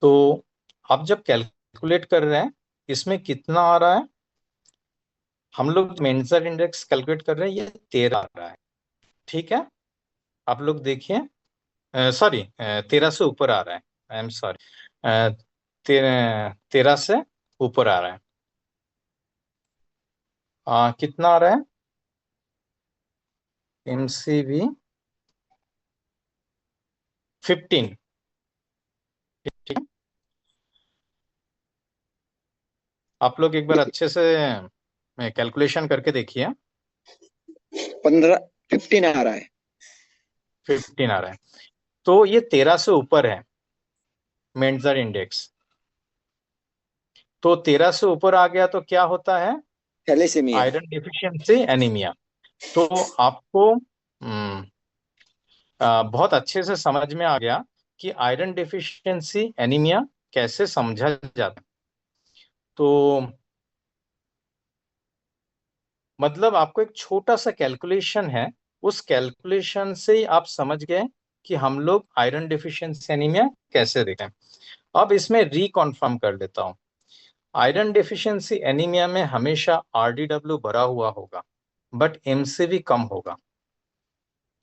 तो आप जब कैलकुलेट कर रहे हैं, इसमें कितना आ रहा है? हम लोग मेंजर इंडेक्स कैलकुलेट कर रहे हैं, ये 13 आ रहा है, ठीक है। आप लोग देखिए, सॉरी 13 से ऊपर आ रहा है, आई एम सॉरी, 13 से ऊपर आ रहा है। कितना आ रहा है? MCV 15, ठीक है। आप लोग एक बार अच्छे से कैलकुलेशन करके देखिए। 15 आ रहा है। 15 आ रहा है, तो ये 13 से ऊपर है मेंजर इंडेक्स। तो 13 से ऊपर आ गया तो क्या होता है? थैलेसीमिया। Iron deficiency anaemia. तो आपको बहुत अच्छे से समझ में आ गया कि आयरन डिफिशियंसी एनीमिया कैसे समझा जाता है। तो मतलब आपको एक छोटा सा कैलकुलेशन है, उस कैलकुलेशन से ही आप समझ गए कि हम लोग आयरन डिफिशियंसी एनीमिया कैसे देखें। अब इसमें रिकॉन्फर्म कर लेता हूं। आयरन डिफिशियंसी एनीमिया में हमेशा RDW बढ़ा हुआ होगा, बट MCV कम होगा,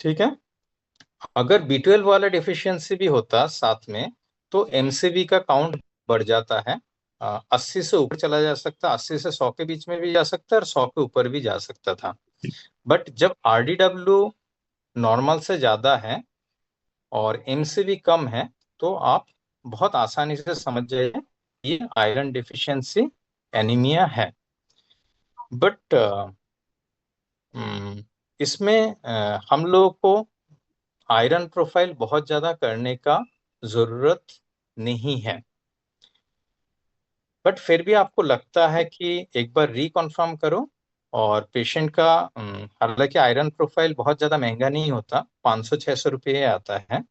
ठीक है। अगर B12 वाला डिफिशियंसी भी होता साथ में, तो MCV का काउंट बढ़ जाता है। 80 से ऊपर चला जा सकता, 80 से 100 के बीच में भी जा सकता है, और 100 के ऊपर भी जा सकता था। बट जब RDW नॉर्मल से ज्यादा है और MCV कम है, तो आप बहुत आसानी से समझ जाइए ये आयरन डिफिशियंसी एनीमिया है। बट इसमें हम लोगों को आयरन प्रोफाइल बहुत ज्यादा करने का जरूरत नहीं है। बट फिर भी आपको लगता है कि एक बार रिकॉन्फर्म करो, और पेशेंट का हालांकि आयरन प्रोफाइल बहुत ज्यादा महंगा नहीं होता, 500-600 रुपये आता है।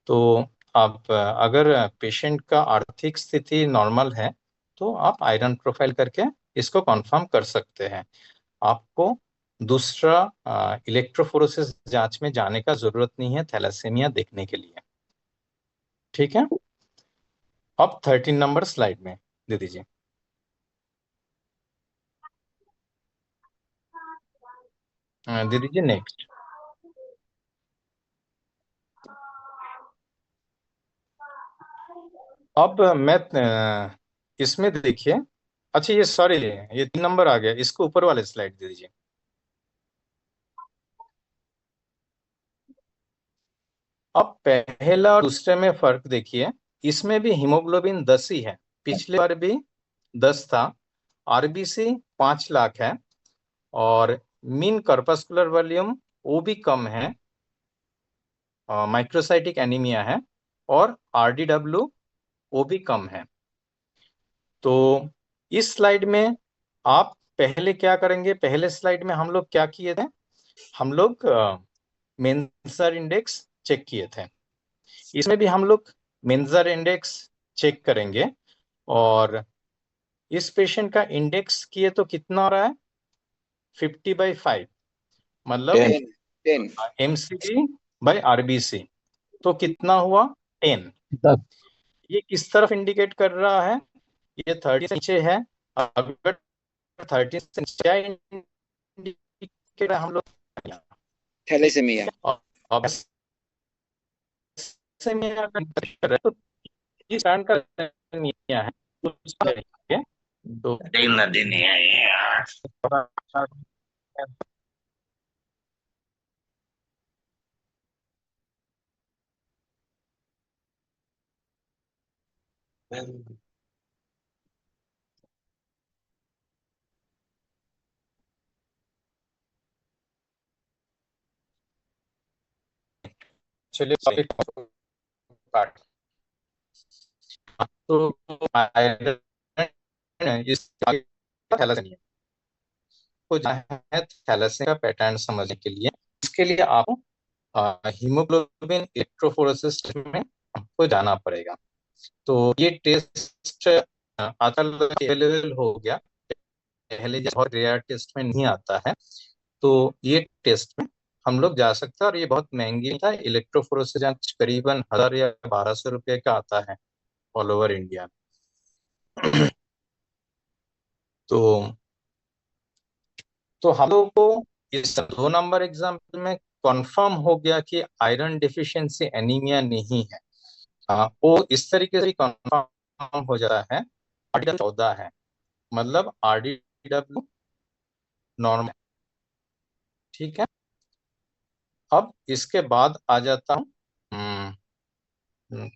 तो आप अगर पेशेंट का आर्थिक स्थिति नॉर्मल है, तो आप आयरन प्रोफाइल करके इसको कंफर्म कर सकते हैं। आपको दूसरा इलेक्ट्रोफोरेसिस जांच में जाने का जरूरत नहीं है थैलेसीमिया देखने के लिए, ठीक है। अब 13 नंबर स्लाइड में दे दीजिए। दे दीजिए नेक्स्ट। अब मैं इसमें देखिए, अच्छा ये सॉरी, ये 3 नंबर आ गया, इसको ऊपर वाले स्लाइड दे दीजिए। अब पहला और दूसरे में फर्क देखिए, इसमें भी हीमोग्लोबिन 10 ही है, पिछले बार भी 10 था, आरबीसी 5 लाख है, और मीन कर्पस्कुलर वॉल्यूम वो भी कम है, माइक्रोसाइटिक एनीमिया है, और आरडीडब्ल्यू वो भी कम है। तो इस स्लाइड में आप पहले क्या करेंगे, पहले स्लाइड में हम लोग क्या किए थे, हम लोग मेंजर इंडेक्स चेक किए थे, इसमें भी हम लोग मेंजर इंडेक्स चेक करेंगे, और इस पेशेंट का इंडेक्स किए तो कितना आ रहा है, 50/5, मतलब 10 एमसीबी बाय आरबीसी, तो कितना हुआ, 10। 10। ये किस तरफ इंडिकेट कर रहा है, ये 30 से नीचे है, अगर 30 से नीचे इंडिकेट हम लोग, थैलेसीमिया। अब से में अगर तो इस कारण का एनीमिया है, तो चलिए पार्ट, तो आयरन इस थैलेसीमिया को जाना है, थैलेसीमिया का पैटर्न समझने के लिए, इसके लिए आपको हीमोग्लोबिन इलेक्ट्रोफोरेसिस में आपको जाना पड़ेगा। तो ये टेस्ट आजकल अवेलेबल हो गया, पहले बहुत रेयर टेस्ट में नहीं आता है, तो ये टेस्ट में हम लोग जा सकते हैं, और ये बहुत महंगी था, इलेक्ट्रोफोरेसिस करीबन 1000 या 1200 रुपये का आता है ऑल ओवर इंडिया। तो हम लोग को इस 2 नंबर एग्जाम्पल में कंफर्म हो गया कि आयरन डिफिशियंसी एनीमिया नहीं है। वो इस तरीके से कंफर्म हो जाता है, आरडीडब्ल्यू 14 है, मतलब आरडीडब्ल्यू नॉर्मल, ठीक है। अब इसके बाद आ जाता हूँ,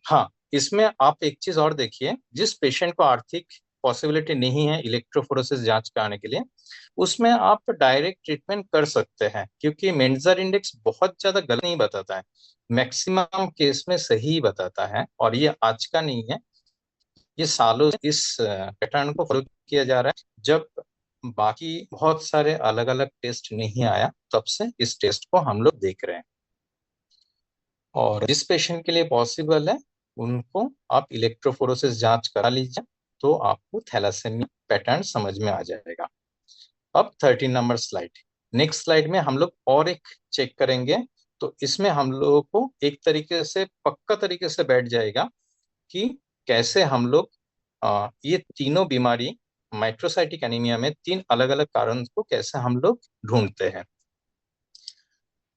हाँ, इसमें आप एक चीज और देखिए, जिस पेशेंट को आर्थिक पॉसिबिलिटी नहीं है इलेक्ट्रोफोरेसिस जांच कराने के लिए, उसमें आप डायरेक्ट ट्रीटमेंट कर सकते हैं, क्योंकि मेंजर इंडेक्स बहुत ज्यादा गलत नहीं बताता है, मैक्सिमम केस में सही बताता है, और ये आज का नहीं है, ये सालों से इस पैटर्न को फॉलो किया जा रहा है। जब बाकी बहुत सारे अलग अलग टेस्ट नहीं आया, तब से इस टेस्ट को हम लोग देख रहे हैं, और जिस पेशेंट के लिए पॉसिबल है उनको आप इलेक्ट्रोफोरेसिस जांच करा लीजिए, तो आपको थैलेसीमिया पैटर्न समझ में आ जाएगा। अब 13 नंबर स्लाइड, नेक्स्ट स्लाइड में हम लोग और एक चेक करेंगे, तो इसमें हम लोगों को एक तरीके से पक्का तरीके से बैठ जाएगा कि कैसे हम लोग ये तीनों बीमारी, माइक्रोसाइटिक एनीमिया में 3 अलग अलग कारण को कैसे हम लोग ढूंढते हैं।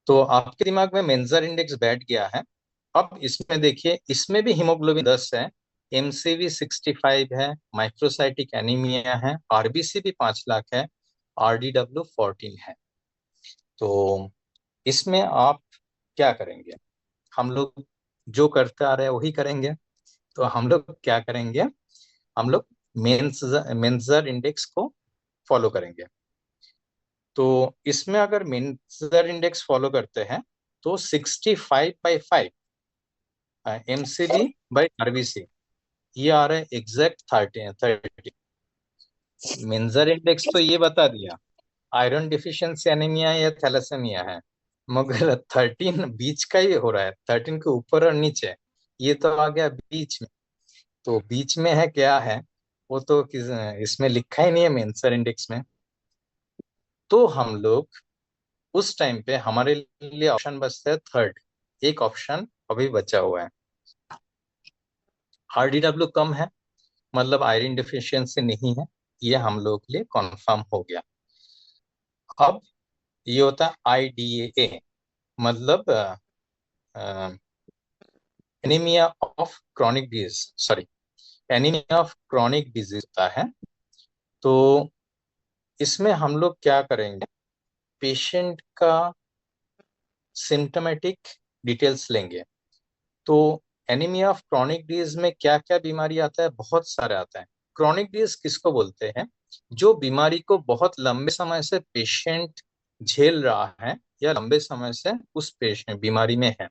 तो आपके दिमाग में मेंजर इंडेक्स बैठ गया है। अब इसमें देखिए, इसमें भी हीमोग्लोबिन 10 है, एमसीवी 65 है, माइक्रोसाइटिक एनीमिया है, आरबीसी भी 5 लाख है, आरडीडब्ल्यू 14 है। तो इसमें आप क्या करेंगे, हम लोग जो करते आ रहे हैं वही करेंगे। तो हम लोग क्या करेंगे, हम लोग मेंजर इंडेक्स को फॉलो करेंगे। तो इसमें अगर मेंजर इंडेक्स फॉलो करते हैं, तो 65/5 एमसीबी बाई आरबीसी, ये आ रहा है एग्जैक्ट 30। मेंजर इंडेक्स तो ये बता दिया आयरन डिफिशियंसी एनीमिया या थैलेसेमिया है, मगर 13 बीच का ही हो रहा है, 13 के ऊपर और नीचे, ये तो आ गया बीच में। तो बीच में है क्या है, वो तो इसमें लिखा ही नहीं है मेंजर इंडेक्स में। तो हम लोग उस टाइम पे हमारे लिए ऑप्शन बचता है थर्ड, एक ऑप्शन अभी बचा हुआ है, आरडीडब्ल्यू कम है, मतलब आयरन डिफिशियंसी नहीं है, ये हम लोग के लिए कंफर्म हो गया। अब ये होता है IDAA, मतलब anaemia of chronic disease, sorry, anaemia of chronic disease होता है। तो इसमें हम लोग क्या करेंगे, पेशेंट का सिम्टोमेटिक डिटेल्स लेंगे। तो एनीमिया ऑफ क्रॉनिक डिजीज में क्या क्या बीमारी आता है, बहुत सारे आता है। क्रॉनिक डिजीज किसको बोलते हैं, जो बीमारी को बहुत लंबे समय से पेशेंट झेल रहा है या लंबे समय से उस पेशेंट बीमारी में है।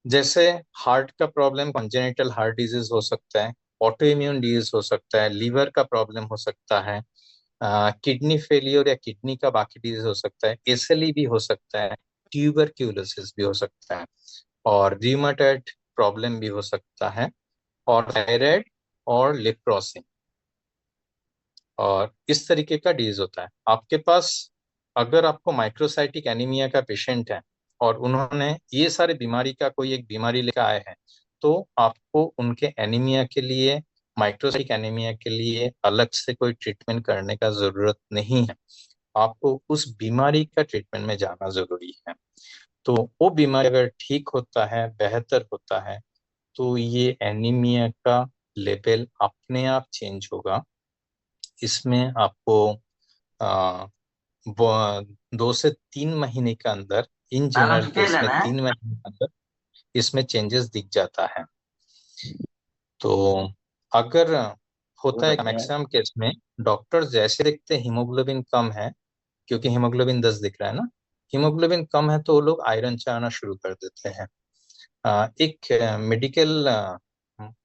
जैसे हार्ट का प्रॉब्लम, कंजेनिटल हार्ट डिजीज हो सकता है, ऑटो इम्यून डिजीज हो सकता है, लीवर का प्रॉब्लम हो सकता है, किडनी फेलियर या किडनी का बाकी डिजीज हो सकता है, एसएलई भी हो सकता है, ट्यूबरक्यूलोसिस भी हो सकता है, और रियूमेटॉइड प्रॉब्लम भी हो सकता है, और थायराइड और लेप्रोसी, और इस तरीके का डिजीज होता है आपके पास। अगर आपको माइक्रोसाइटिक एनीमिया का पेशेंट है और उन्होंने ये सारे बीमारी का कोई एक बीमारी लेकर आए हैं, तो आपको उनके एनीमिया के लिए, माइक्रोसाइटिक एनीमिया के लिए अलग से कोई ट्रीटमेंट करने का जरूरत नहीं है। आपको उस बीमारी का ट्रीटमेंट में जाना जरूरी है। तो वो बीमारी अगर ठीक होता है, बेहतर होता है, तो ये एनीमिया का लेवल अपने आप चेंज होगा। इसमें आपको आ, 2 से 3 महीने के अंदर, इन जनरल केस में 3 महीने के अंदर इसमें चेंजेस दिख जाता है। तो अगर होता है मैक्सिमम केस में, डॉक्टर जैसे देखते हैं हीमोग्लोबिन कम है, क्योंकि हीमोग्लोबिन 10 दिख रहा है ना, हीमोग्लोबिन कम है तो वो लोग आयरन चाहना शुरू कर देते हैं। एक मेडिकल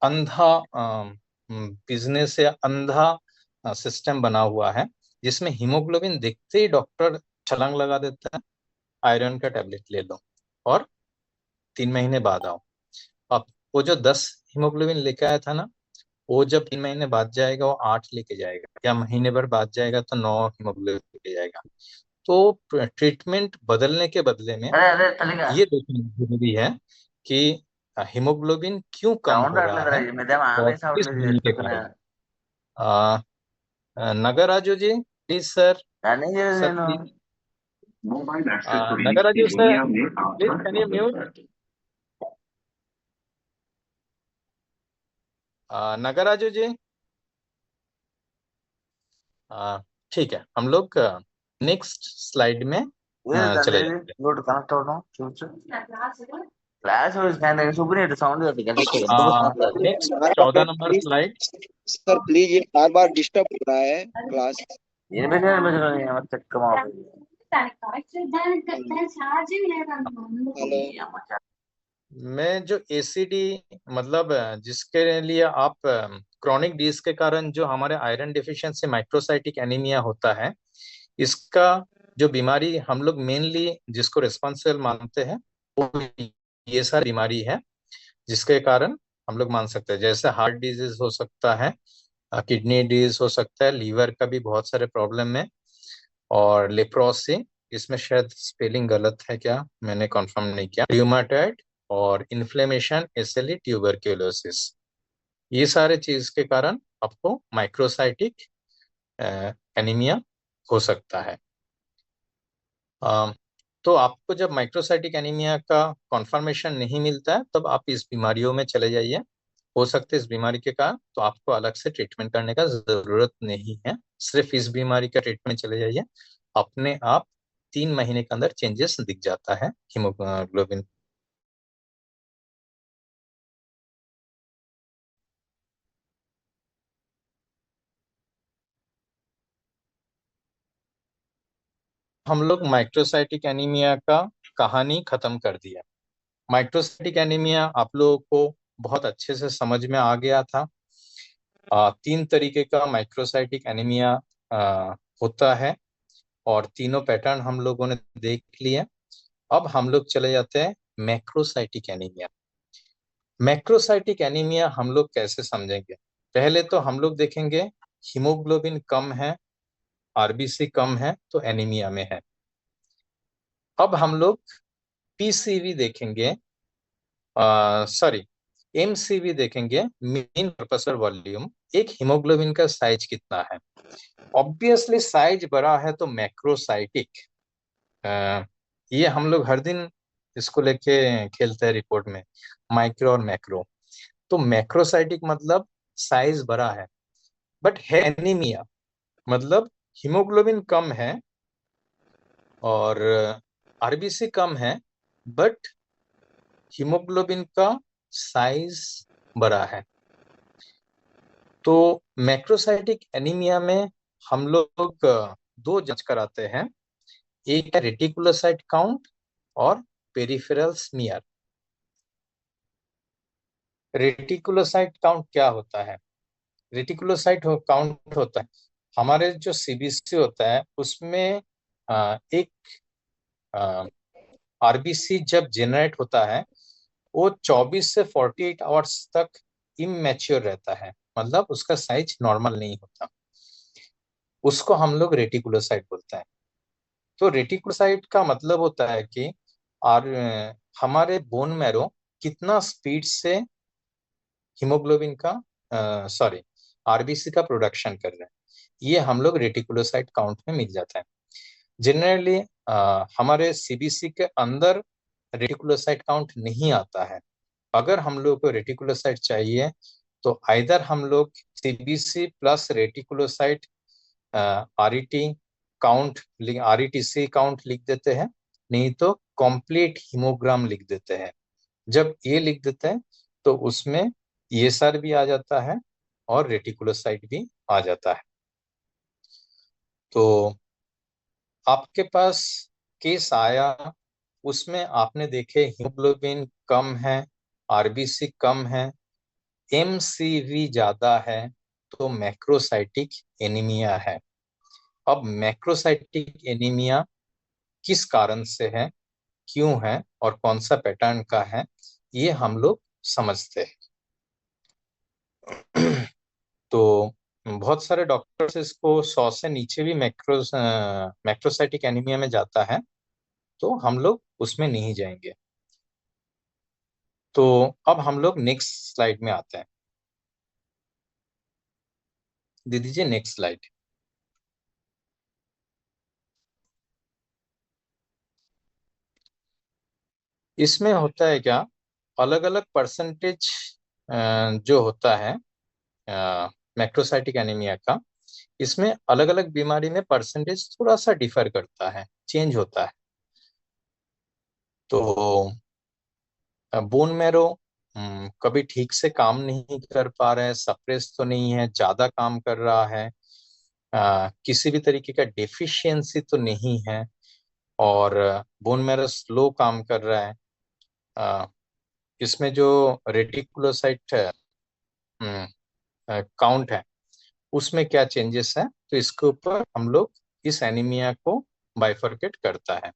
अंधा बिजनेस या अंधा सिस्टम बना हुआ है, जिसमें हीमोग्लोबिन देखते ही डॉक्टर छलांग लगा देता है, आयरन का टैबलेट ले लो और 3 महीने बाद आओ। अब वो जो 10 हीमोग्लोबिन लेके आया था ना, वो जब 3 महीने बाद जाएगा वो 8 लेके जाएगा, या महीने भर बाद जाएगा तो 9 हीमोग्लोबिन लेके जाएगा। तो ट्रीटमेंट बदलने के बदले में ये देखना जरूरी है कि हीमोग्लोबिन क्यों कम हो रहा है और किस बीमारी के कारण। आ, Nagaraju ji please sir, sir please, Nagaraju sir please can you mute, Nagaraju ji. ठीक है, हम लोग नेक्स्ट स्लाइड में चले जाएंगे। Next 14 number slide. Sir please, ये बार बार डिस्टर्ब हो रहा है क्लास। हेलो, मैं जो एसीडी, मतलब जिसके लिए आप क्रॉनिक डिजीज के कारण जो हमारे आयरन डिफिशियंसी माइक्रोसाइटिक एनीमिया होता है, इसका जो बीमारी हम लोग मेनली जिसको रिस्पॉन्सिबल मानते हैं, वो ये सारी बीमारी है जिसके कारण हम लोग मान सकते हैं। जैसे हार्ट डिजीज हो सकता है, किडनी डिजीज हो सकता है, लीवर का भी बहुत सारे प्रॉब्लम है, और लेप्रोसी, इसमें शायद स्पेलिंग गलत है क्या, मैंने कंफर्म नहीं किया, र्यूमेटॉइड और इन्फ्लेमेशन, इसलिए ट्यूबरक्यूलोसिस, ये सारे चीज के कारण आपको माइक्रोसाइटिक एनीमिया हो सकता है। तो आपको जब माइक्रोसाइटिक एनीमिया का कंफर्मेशन नहीं मिलता है, तब आप इस बीमारियों में चले जाइए। हो सकते है इस बीमारी के कारण, तो आपको अलग से ट्रीटमेंट करने का जरूरत नहीं है, सिर्फ इस बीमारी का ट्रीटमेंट चले जाइए, अपने आप 3 महीने के अंदर चेंजेस दिख जाता है हीमोग्लोबिन। हम लोग माइक्रोसाइटिक एनीमिया का कहानी खत्म कर दिया। माइक्रोसाइटिक एनीमिया आप लोगों को बहुत अच्छे से समझ में आ गया था। 3 तरीके का माइक्रोसाइटिक एनीमिया होता है, और तीनों पैटर्न हम लोगों ने देख लिए। अब हम लोग चले जाते हैं मैक्रोसाइटिक एनीमिया। मैक्रोसाइटिक एनीमिया हम लोग कैसे समझेंगे, पहले तो हम लोग देखेंगे हीमोग्लोबिन कम है, आरबीसी कम है, तो एनीमिया में है। अब हम लोग पीसीवी देखेंगे, सॉरी, एमसीवी देखेंगे, मीन कॉर्पस्कुलर वॉल्यूम, एक हीमोग्लोबिन का साइज कितना है। ऑब्वियसली साइज बड़ा है तो मैक्रोसाइटिक, ये हम लोग हर दिन इसको लेके खेलते हैं रिपोर्ट में, माइक्रो और मैक्रो। तो मैक्रोसाइटिक मतलब साइज बड़ा है, बट है एनीमिया, मतलब हीमोग्लोबिन कम है और आरबीसी कम है, बट हीमोग्लोबिन का साइज बड़ा है। तो मैक्रोसाइटिक एनीमिया में हम लोग दो जांच कराते हैं, एक है रेटिकुलोसाइट काउंट और पेरिफेरल स्मीयर। रेटिकुलोसाइट काउंट क्या होता है? रेटिकुलोसाइट काउंट होता है, हमारे जो सीबीसी होता है उसमें एक आरबीसी जब जेनरेट होता है वो 24 से 48 आवर्स तक इमैच्योर रहता है, मतलब उसका साइज नॉर्मल नहीं होता, उसको हम लोग रेटिकुलोसाइट बोलते हैं। तो रेटिकुलोसाइट का मतलब होता है कि आर हमारे बोन मैरो कितना स्पीड से हीमोग्लोबिन का सॉरी आरबीसी का प्रोडक्शन कर रहे हैं, ये हम लोग रेटिकुलोसाइट काउंट में मिल जाता है। जनरली हमारे सीबीसी के अंदर रेटिकुलोसाइट काउंट नहीं आता है। अगर हम लोग को रेटिकुलोसाइट चाहिए तो आइदर हम लोग CBC plus reticulocyte RET count, RETC count लिख देते हैं, नहीं तो कंप्लीट हीमोग्राम लिख देते हैं। जब ये लिख देते हैं तो उसमें ईएसआर भी आ जाता है और रेटिकुलोसाइट भी आ जाता है। तो आपके पास केस आया, उसमें आपने देखे हीमोग्लोबिन कम है, आरबीसी कम है, एमसीवी ज्यादा है, तो मैक्रोसाइटिक एनीमिया है। अब मैक्रोसाइटिक एनीमिया किस कारण से है, क्यों है और कौन सा पैटर्न का है, ये हम लोग समझते हैं। तो बहुत सारे डॉक्टर्स इसको 100 से नीचे भी मैक्रोसाइटिक एनीमिया में जाता है, तो हम लोग उसमें नहीं जाएंगे। तो अब हम लोग नेक्स्ट स्लाइड में आते हैं। दे दीजिए नेक्स्ट स्लाइड। इसमें होता है क्या, अलग अलग परसेंटेज जो होता है मैक्रोसाइटिक एनीमिया का, इसमें अलग अलग बीमारी में परसेंटेज थोड़ा सा डिफर करता है, चेंज होता है। तो बोन मैरो कभी ठीक से काम नहीं कर पा रहा है, सप्रेस तो नहीं है, ज्यादा काम कर रहा है, किसी भी तरीके का डेफिशिएंसी तो नहीं है, और बोन मैरो स्लो काम कर रहा है। इसमें जो रेटिकुलोसाइट काउंट है उसमें क्या चेंजेस है, तो इसके ऊपर हम लोग इस एनीमिया को बाइफरकेट करता है।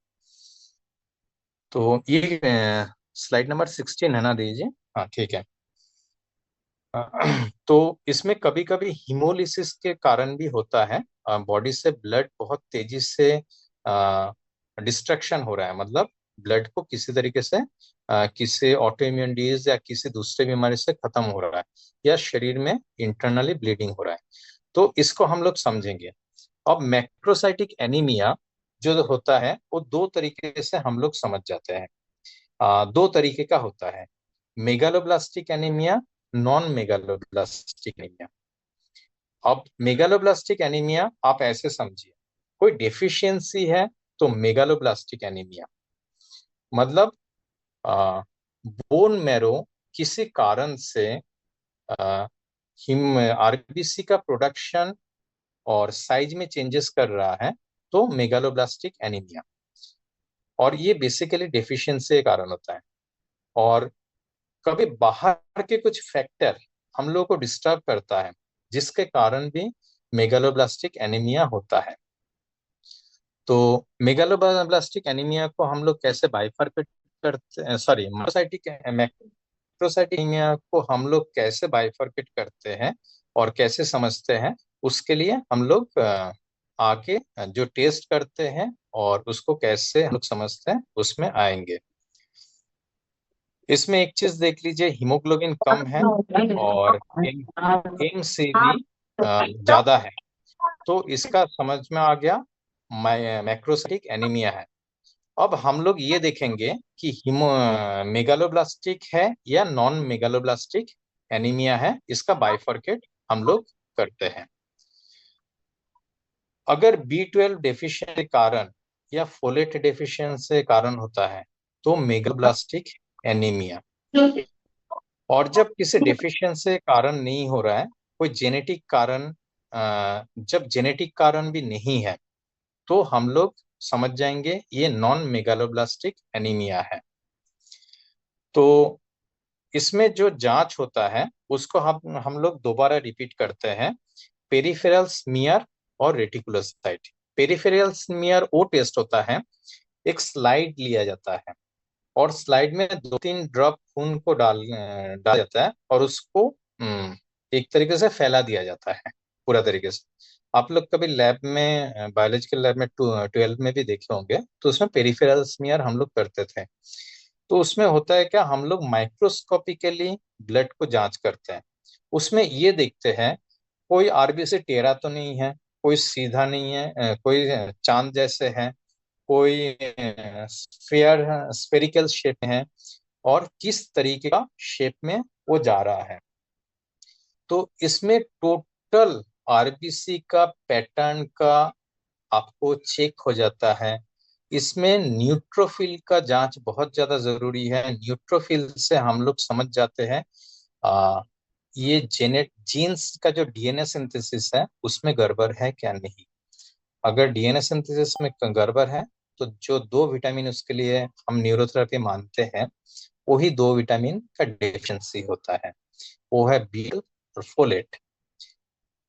तो ये स्लाइड नंबर 16 है ना, दीजिए। हाँ ठीक है। तो इसमें कभी कभी हीमोलिसिस के कारण भी होता है, बॉडी से ब्लड बहुत तेजी से डिस्ट्रक्शन हो रहा है, मतलब ब्लड को किसी तरीके से किसी ऑटो इम्यून डिजीज या किसी दूसरे बीमारी से खत्म हो रहा है, या शरीर में इंटरनली ब्लीडिंग हो रहा है, तो इसको हम लोग समझेंगे। अब मैक्रोसाइटिक एनीमिया जो होता है वो दो तरीके से हम लोग समझ जाते हैं। दो तरीके का होता है, megaloblastic anaemia, non megaloblastic anaemia. अब मेगालोब्लास्टिक एनीमिया आप ऐसे समझिए, कोई डेफिशिएंसी है तो मेगालोब्लास्टिक एनीमिया, मतलब बोन मैरो किसी कारण से हिम आरबीसी का प्रोडक्शन और साइज में चेंजेस कर रहा है, तो मेगालोब्लास्टिक एनीमिया। और ये बेसिकली डेफिशिएंसी के कारण होता है, और कभी बाहर के कुछ फैक्टर हम लोग को डिस्टर्ब करता है, जिसके कारण भी मेगालोब्लास्टिक एनीमिया होता है। तो मेगालोब्लास्टिक एनीमिया को हम लोग कैसे बाइफरकेट करते हैं, सॉरी मैक्रोसाइटिक एनीमिया को हम लोग कैसे बाइफरकेट करते हैं और कैसे समझते हैं, उसके लिए हम लोग आगे जो टेस्ट करते हैं और उसको कैसे हम लोग समझते हैं उसमें आएंगे। इसमें एक चीज देख लीजिए, हीमोग्लोबिन कम है और एम से भी ज्यादा है, तो इसका समझ में आ गया मैक्रोसाइटिक एनीमिया है। अब हम लोग ये देखेंगे कि हीमो मेगालोब्लास्टिक है या नॉन मेगालोब्लास्टिक एनीमिया है, इसका बाइफरकेट हम लोग करते हैं। अगर B12 डेफिशिएंसी के कारण या फोलेट डेफिशिएंसी के कारण होता है तो मेगालोब्लास्टिक एनीमिया। और जब किसी डेफिशिएंसी के कारण नहीं हो रहा है, कोई जेनेटिक कारण, जब जेनेटिक कारण भी नहीं है, तो हम लोग समझ जाएंगे ये नॉन मेगालोब्लास्टिक एनीमिया है। तो इसमें जो जांच होता है उसको हम लोग दोबारा रिपीट करते हैं, पेरिफेरल स्मीयर और रेटिकुलोसाइट। पेरिफेरल स्मीयर वो टेस्ट होता है, एक स्लाइड लिया जाता है और स्लाइड में 2-3 ड्रॉप खून को डाल जाता है और उसको एक तरीके से फैला दिया जाता है पूरा तरीके से। आप लोग कभी लैब में, बायोलॉजिकल लैब में 12 में भी देखे होंगे, तो उसमें पेरिफेरल स्मीयर हम लोग करते थे। तो उसमें होता है क्या, हम लोग माइक्रोस्कोपिकली ब्लड को जांच करते हैं। उसमें ये देखते हैं कोई आरबीसी टेढ़ा तो नहीं है, कोई सीधा नहीं है, कोई चांद जैसे है, कोई स्फेरिकल शेप में है, और किस तरीके का शेप में वो जा रहा है। तो इसमें टोटल आरबीसी का पैटर्न का आपको चेक हो जाता है। इसमें न्यूट्रोफिल का जांच बहुत ज्यादा जरूरी है। न्यूट्रोफिल से हम लोग समझ जाते हैं ये जीन्स का जो डीएनए सिंथेसिस है उसमें गड़बड़ है क्या नहीं। अगर डीएनए सिंथेसिस में गड़बड़ है तो जो 2 विटामिन उसके लिए हम न्यूरोथेरेपी मानते हैं, वही 2 विटामिन का डेफिशिएंसी होता है, वो है बी और फोलेट।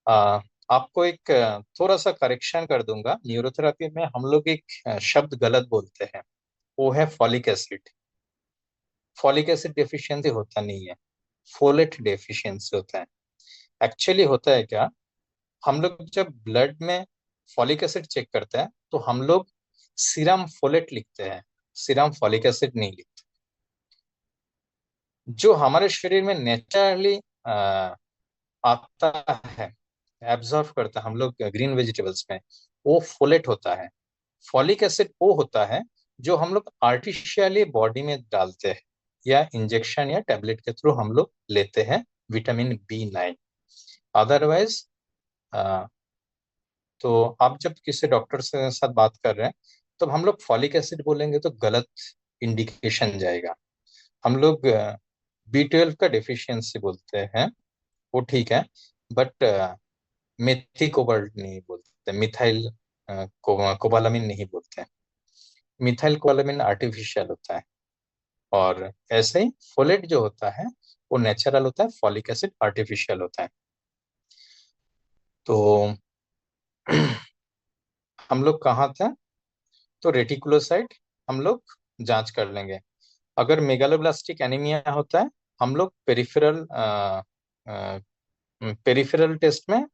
आपको एक थोड़ा सा करेक्शन कर दूंगा, न्यूरोथेरेपी में हम लोग एक शब्द गलत बोलते हैं, वो है folic acid. Folic acid deficiency होता नहीं है, फोलेट डेफिशिएंसी होता है। एक्चुअली होता है क्या, हम लोग जब ब्लड में फॉलिक एसिड चेक करते हैं तो हम लोग सीरम फोलेट लिखते हैं, सीरम फॉलिक एसिड नहीं लिखते। जो हमारे शरीर में नेचुरली आता है, एब्जॉर्व करता है हम लोग ग्रीन वेजिटेबल्स में, वो फोलेट होता है। फॉलिक एसिड वो होता है जो हम लोग आर्टिफिशियली बॉडी में डालते हैं या इंजेक्शन या टैबलेट के थ्रू हम लोग लेते हैं, विटामिन B9। अदरवाइज तो आप जब किसी डॉक्टर से साथ बात कर रहे हैं तो हम लोग फॉलिक एसिड बोलेंगे तो गलत इंडिकेशन जाएगा। हम लोग B12 का डेफिशिएंसी बोलते हैं, वो ठीक है, बट मेथी कोबाल्ट नहीं बोलते, मिथाइल कोबालामिन नहीं बोलते। मिथाइल कोबालामिन आर्टिफिशियल होता है, और ऐसे ही फोलेट जो होता है वो नेचुरल होता है, फॉलिक एसिड आर्टिफिशियल होता है। तो हम लोग कहाँ थे, तो रेटिकुलोसाइट हम लोग जांच कर लेंगे। अगर मेगालोब्लास्टिक एनीमिया होता है, हम लोग पेरिफेरल टेस्ट में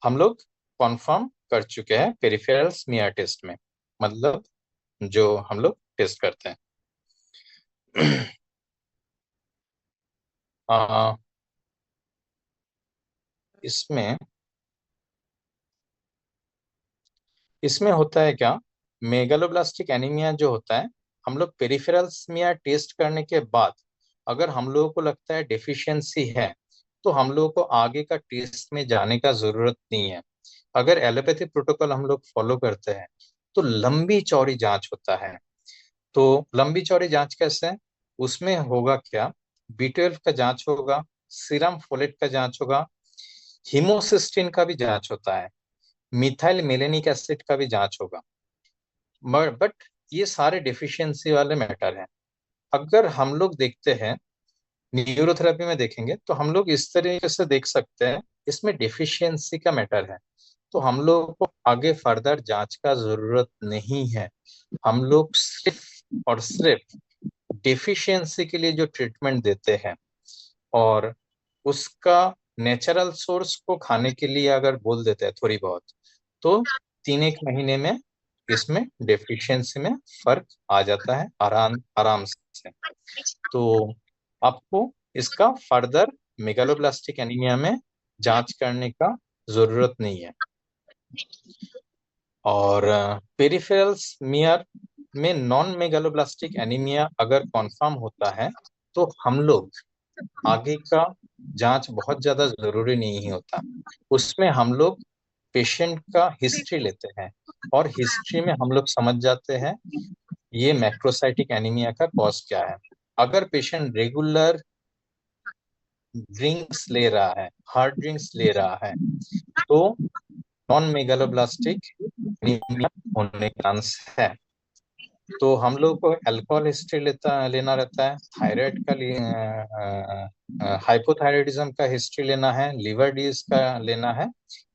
हम लोग कॉन्फर्म कर चुके हैं, पेरिफेरल स्मीयर टेस्ट में, मतलब जो हम लोग टेस्ट करते हैं। इसमें इसमें होता है क्या, मेगालोब्लास्टिक एनीमिया जो होता है, हम लोग पेरिफेरल स्मीयर टेस्ट करने के बाद अगर हम लोगों को लगता है डेफिशिएंसी है, तो हम लोगों को आगे का टेस्ट में जाने का जरूरत नहीं है। अगर एलोपैथी प्रोटोकॉल हम लोग फॉलो करते हैं तो लंबी चौड़ी जांच होता है। तो लंबी चौड़ी जांच कैसे है, उसमें होगा क्या, B12 का जांच होगा, सीरम फोलेट का जांच होगा, हीमोसिस्टिन का भी जांच होता है, मिथाइल मेलेनिक एसिड का भी जांच होगा। बट ये सारे डिफिशियंसी वाले मैटर हैं। अगर हम लोग देखते हैं, न्यूरोथेरेपी में देखेंगे तो हम लोग इस तरीके से देख सकते हैं, इसमें डिफिशियंसी का मैटर है, तो हम लोग को आगे फर्दर जांच का जरूरत नहीं है। हम लोग सिर्फ और सिर्फ डिफिशियंसी के लिए जो ट्रीटमेंट देते हैं और उसका नेचुरल सोर्स को खाने के लिए अगर बोल देते हैं थोड़ी बहुत, तो 3 एक महीने में इसमें डेफिशिएंसी में फर्क आ जाता है आराम से। तो आपको इसका फर्दर मेगालोब्लास्टिक एनीमिया में जांच करने का जरूरत नहीं है। और पेरिफेरल स्मीयर में नॉन मेगालोब्लास्टिक एनीमिया अगर कंफर्म होता है तो हम लोग आगे का जांच बहुत ज्यादा जरूरी नहीं होता। उसमें हम लोग पेशेंट का हिस्ट्री लेते हैं और हिस्ट्री में हम लोग समझ जाते हैं ये मैक्रोसाइटिक एनीमिया का कॉज क्या है। अगर पेशेंट रेगुलर ड्रिंक्स ले रहा है, हार्ड ड्रिंक्स ले रहा है, तो नॉन मेगालोब्लास्टिक एनीमिया होने का चांस है। तो हम लोग को अल्कोहल हिस्ट्री लेना रहता है, थायराइड का हाइपोथायराइडिज्म का हिस्ट्री लेना है, लिवर डिजीज का लेना है।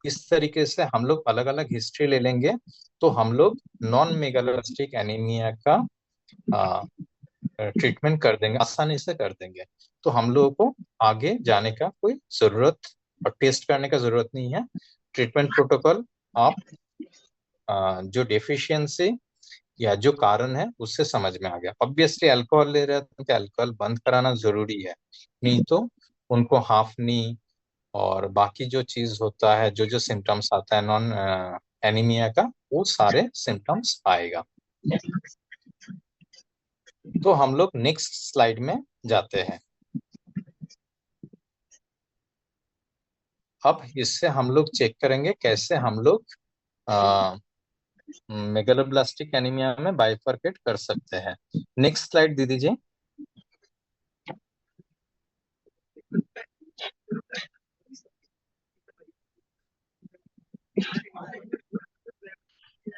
इस तरीके से हम लोग अलग अलग हिस्ट्री ले लेंगे तो हम लोग नॉन मेगालोब्लास्टिक एनीमिया का ट्रीटमेंट कर देंगे, आसानी से कर देंगे। तो हम लोगों को आगे जाने का कोई जरूरत और टेस्ट करने का जरूरत नहीं है। ट्रीटमेंट प्रोटोकॉल आप जो डेफिशिएंसी या जो कारण है उससे समझ में आ गया। ऑब्वियसली अल्कोहल ले रहे हैं तो अल्कोहल बंद कराना जरूरी है, नहीं तो उनको हाफनी और बाकी जो चीज होता है, जो जो सिम्टम्स आता है नॉन एनीमिया का, वो सारे सिम्टम्स आएगा। तो हम लोग नेक्स्ट स्लाइड में जाते हैं। अब इससे हम लोग चेक करेंगे कैसे हम लोग मेगालोब्लास्टिक एनीमिया में बाइफरकेट कर सकते हैं। नेक्स्ट स्लाइड दे दीजिए।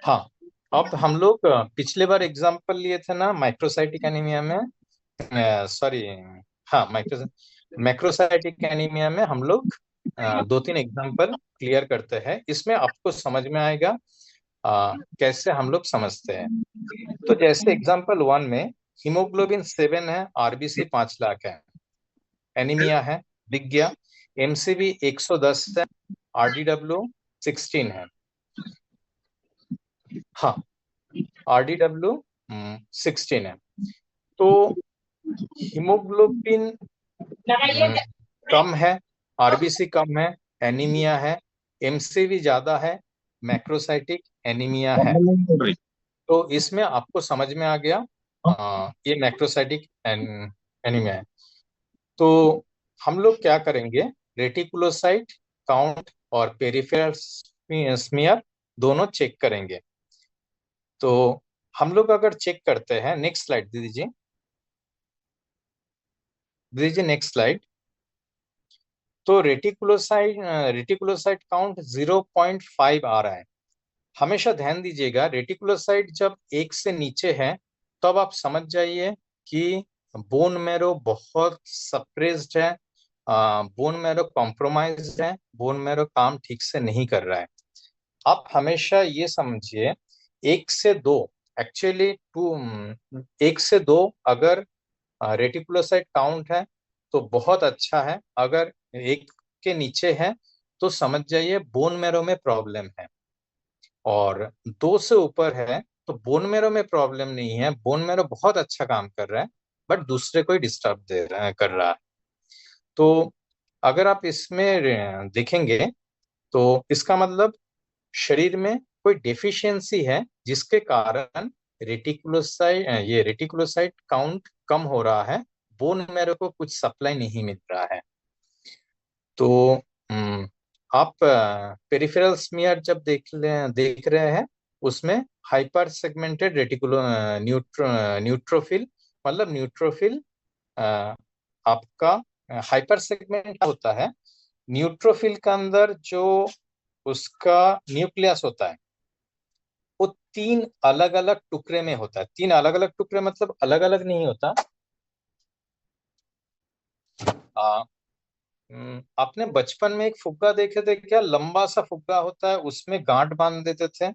हाँ, अब हम लोग पिछले बार एग्जांपल लिए थे ना माइक्रोसाइटिक एनीमिया में, सॉरी, हाँ मैक्रोसाइटिक एनीमिया में हम लोग 2-3 एग्जांपल क्लियर करते हैं। इसमें आपको समझ में आएगा कैसे हम लोग समझते हैं। तो जैसे एग्जांपल 1 में हीमोग्लोबिन 7 है, आरबीसी 5 लाख है, एनीमिया है, दिख गया। एमसीवी 110 है, आरडीडब्ल्यू 16 है। हाँ, आरडीडब्ल्यू 16 है। तो हीमोग्लोबिन कम है, आरबीसी कम है, एनीमिया है, एमसीवी ज्यादा है, मैक्रोसाइटिक एनीमिया है। तो इसमें आपको समझ में आ गया ये मैक्रोसाइटिक एनीमिया है। तो हम लोग क्या करेंगे, रेटिकुलोसाइट काउंट और पेरिफेरल स्मीयर दोनों चेक करेंगे। तो हम लोग अगर चेक करते हैं, नेक्स्ट स्लाइड दे दीजिए, नेक्स्ट स्लाइड। तो रेटिकुलोसाइट काउंट 0.5 आ रहा है। हमेशा ध्यान दीजिएगा, रेटिकुलोसाइट जब 1 से नीचे है तब आप समझ जाइए कि बोन मैरो बहुत सप्रेस्ड है, बोन मैरो कॉम्प्रोमाइज्ड है, बोन मैरो काम ठीक से नहीं कर रहा है। आप हमेशा ये समझिए 1 से 2, एक्चुअली 1 से 2 अगर रेटिकुलोसाइट काउंट है तो बहुत अच्छा है, अगर 1 के नीचे है तो समझ जाइए बोन मैरो में प्रॉब्लम है, और 2 से ऊपर है तो बोन मैरो में प्रॉब्लम नहीं है, बोन मैरो बहुत अच्छा काम कर रहा है, बट दूसरे कोई डिस्टर्ब कर रहा है। तो अगर आप इसमें देखेंगे तो इसका मतलब शरीर में कोई डेफिशिएंसी है जिसके कारण रेटिकुलोसाइट काउंट कम हो रहा है, बोन मैरो को कुछ सप्लाई नहीं मिल रहा है। तो आप पेरिफेरल स्मीयर जब देख रहे हैं उसमें हाइपर सेगमेंटेड न्यूट्रोफिल, मतलब न्यूट्रोफिल आपका हाइपर सेगमेंट होता है। न्यूट्रोफिल का अंदर जो उसका न्यूक्लियस होता है वो 3 अलग अलग टुकड़े में होता है। 3 अलग अलग टुकड़े मतलब अलग अलग नहीं होता। आपने बचपन में एक फुग्गा देखे थे क्या, लंबा सा फुग्गा होता है, उसमें गांठ बांध देते थे।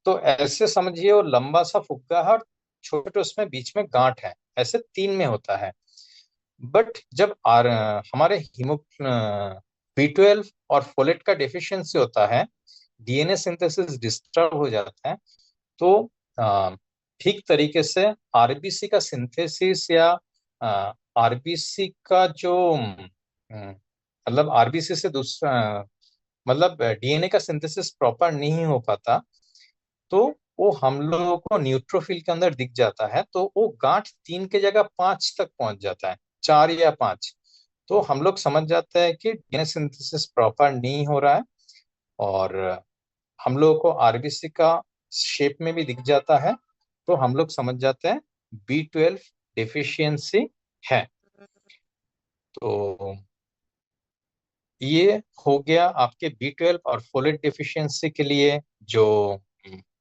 तो ऐसे समझिए वो लंबा सा फुग्गा है और छोटे उसमें बीच में गांठ है, ऐसे 3 में होता है। बट जब हमारे B12 और फोलेट का डेफिशिएंसी होता है, डीएनए सिंथेसिस डिस्टर्ब हो जाता है, तो ठीक तरीके से आरबीसी का सिंथेसिस या आरबीसी का जो मतलब आरबीसी से दूसरा मतलब डीएनए का सिंथेसिस प्रॉपर नहीं हो पाता, तो वो हम लोगों को न्यूट्रोफिल के अंदर दिख जाता है, तो वो गांठ 3 की जगह 5 तक पहुंच जाता है, 4 या 5। तो हम लोग समझ जाते हैं कि डीएनए सिंथेसिस प्रॉपर नहीं हो रहा है, और हम लोगों को आरबीसी का शेप में भी दिख जाता है, तो हम लोग समझ जाते हैं B12 डिफिशियंसी है। तो ये हो गया आपके B12 और फोलेट डिफिशियंसी के लिए जो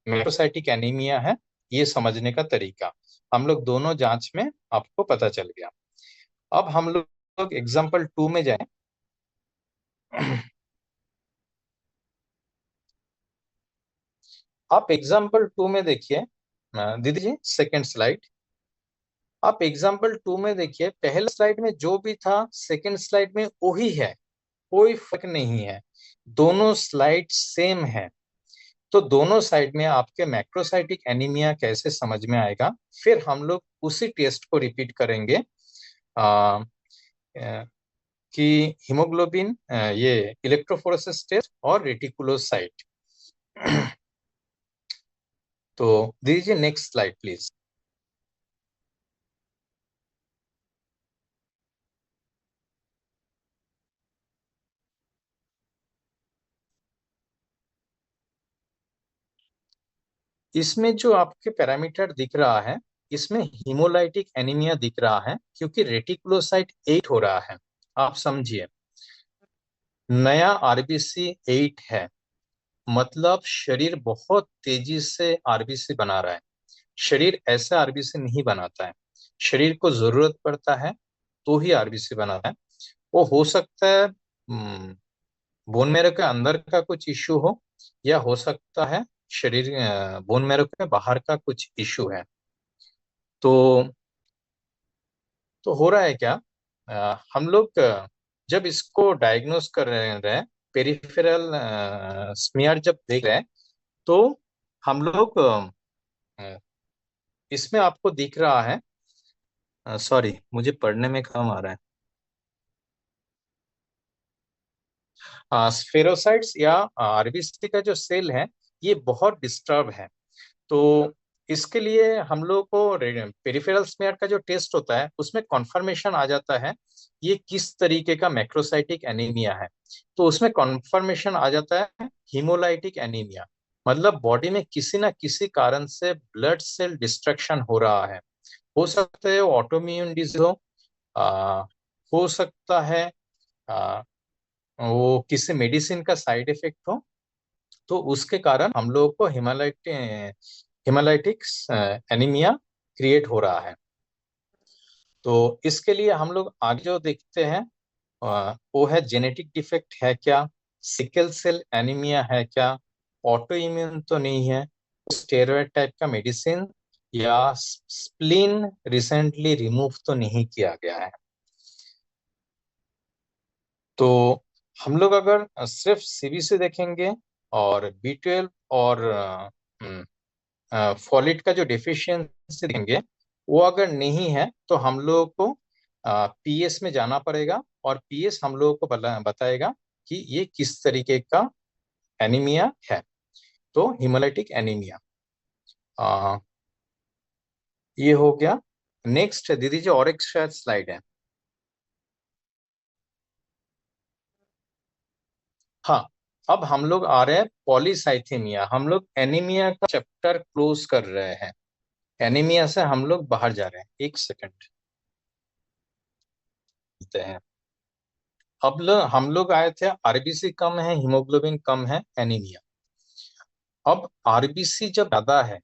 मैक्रोसाइटिक एनीमिया है, ये समझने का तरीका हम लोग दोनों जांच में आपको पता चल गया। अब हम लोग एग्जाम्पल 2 में जाएं। आप एग्जाम्पल 2 में देखिए, दीदी जी सेकेंड स्लाइड। आप एग्जाम्पल 2 में देखिए, पहले स्लाइड में जो भी था सेकेंड स्लाइड में वही है, कोई फर्क नहीं है, दोनों स्लाइड सेम है। तो दोनों साइड में आपके मैक्रोसाइटिक एनीमिया कैसे समझ में आएगा, फिर हम लोग उसी टेस्ट को रिपीट करेंगे आ, कि हीमोग्लोबिन, ये इलेक्ट्रोफोरेसिस टेस्ट और रेटिकुलोसाइट। तो दीजिए नेक्स्ट स्लाइड प्लीज। इसमें जो आपके पैरामीटर दिख रहा है, इसमें हीमोलाइटिक एनीमिया दिख रहा है, क्योंकि रेटिकुलोसाइट 8 हो रहा है। आप समझिए, नया आरबीसी 8 है, मतलब शरीर बहुत तेजी से आरबीसी बना रहा है। शरीर ऐसे आरबीसी नहीं बनाता है, शरीर को जरूरत पड़ता है तो ही आरबीसी बनाता है। वो हो सकता है बोन मैरो के अंदर का कुछ इश्यू हो, या हो सकता है शरीर बोन मैरो के बाहर का कुछ इश्यू है। तो हो रहा है क्या, हम लोग जब इसको डायग्नोस कर रहे हैं, पेरिफेरल स्मीयर जब देख रहे हैं, तो हम लोग इसमें आपको दिख रहा है, सॉरी मुझे पढ़ने में काम आ रहा है, स्फेरोसाइट्स या आरबीसी का जो सेल है, ये बहुत डिस्टर्ब है। तो इसके लिए हम लोग को पेरिफेरल स्मीयर का जो टेस्ट होता है, उसमें कॉन्फर्मेशन आ जाता है ये किस तरीके का मैक्रोसाइटिक एनीमिया है। तो उसमें कॉन्फर्मेशन आ जाता है हीमोलाइटिक एनीमिया, मतलब बॉडी में किसी ना किसी कारण से ब्लड सेल डिस्ट्रक्शन हो रहा है। हो सकता है ऑटोइम्यून डिजीज आ, हो सकता है आ, वो किसी मेडिसिन का साइड इफेक्ट हो, तो उसके कारण हम लोगों को हिमालयटिक एनीमिया क्रिएट हो रहा है। तो इसके लिए हम लोग आगे जो देखते हैं, वो है जेनेटिक डिफेक्ट है क्या, सिकल सेल एनीमिया है क्या, ऑटो इम्यून तो नहीं है, स्टेरॉयड टाइप का मेडिसिन, या स्प्लीन रिसेंटली रिमूव तो नहीं किया गया है। तो हम लोग अगर सिर्फ सीबीसी देखेंगे और B12 और फॉलेट का जो डिफिशियंसी देंगे, वो अगर नहीं है, तो हम लोगों को पीएस में जाना पड़ेगा, और पीएस हम लोगों को बताएगा कि ये किस तरीके का एनीमिया है। तो हिमोलाइटिक एनीमिया ये हो गया। नेक्स्ट दीदी जी और एक शायद स्लाइड है। हाँ, अब हम लोग आ रहे हैं पॉलीसाइथेमिया, हम लोग एनीमिया का चैप्टर क्लोज कर रहे हैं, एनीमिया से हम लोग बाहर जा रहे हैं। एक सेकंड हैं। हम लोग आए थे आरबीसी कम है, हीमोग्लोबिन कम है, एनीमिया। अब आरबीसी जब ज्यादा है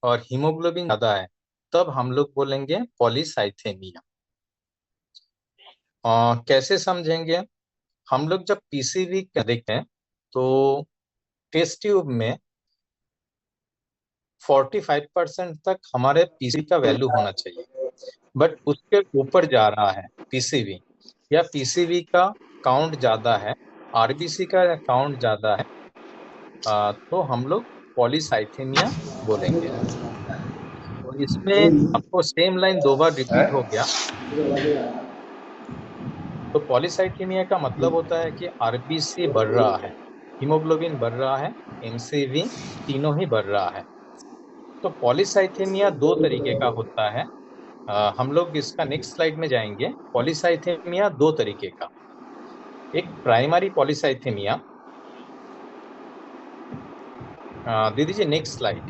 और हीमोग्लोबिन ज्यादा है, तब हम लोग बोलेंगे पॉलीसाइथेमिया। कैसे समझेंगे, हम लोग जब पीसीवी देखते हैं, तो टेस्ट ट्यूब में 45% तक हमारे पीसीवी का वैल्यू होना चाहिए, बट उसके ऊपर जा रहा है पीसीवी, या पीसीवी का काउंट ज्यादा है, आरबीसी का काउंट ज्यादा है, तो हम लोग पॉलीसाइथेमिया बोलेंगे। तो इसमें आपको सेम लाइन 2 बार रिपीट हो गया। तो पॉलीसाइथेमिया का मतलब होता है कि आरबीसी बढ़ रहा है, हीमोग्लोबिन बढ़ रहा है, एमसीवी तीनों ही बढ़ रहा है। तो पॉलीसाइथेमिया 2 तरीके का होता है। हम लोग इसका नेक्स्ट स्लाइड में जाएंगे। पॉलीसाइथेमिया 2 तरीके का, एक प्राइमरी पॉलीसाइथेमिया। दीदी जी नेक्स्ट स्लाइड।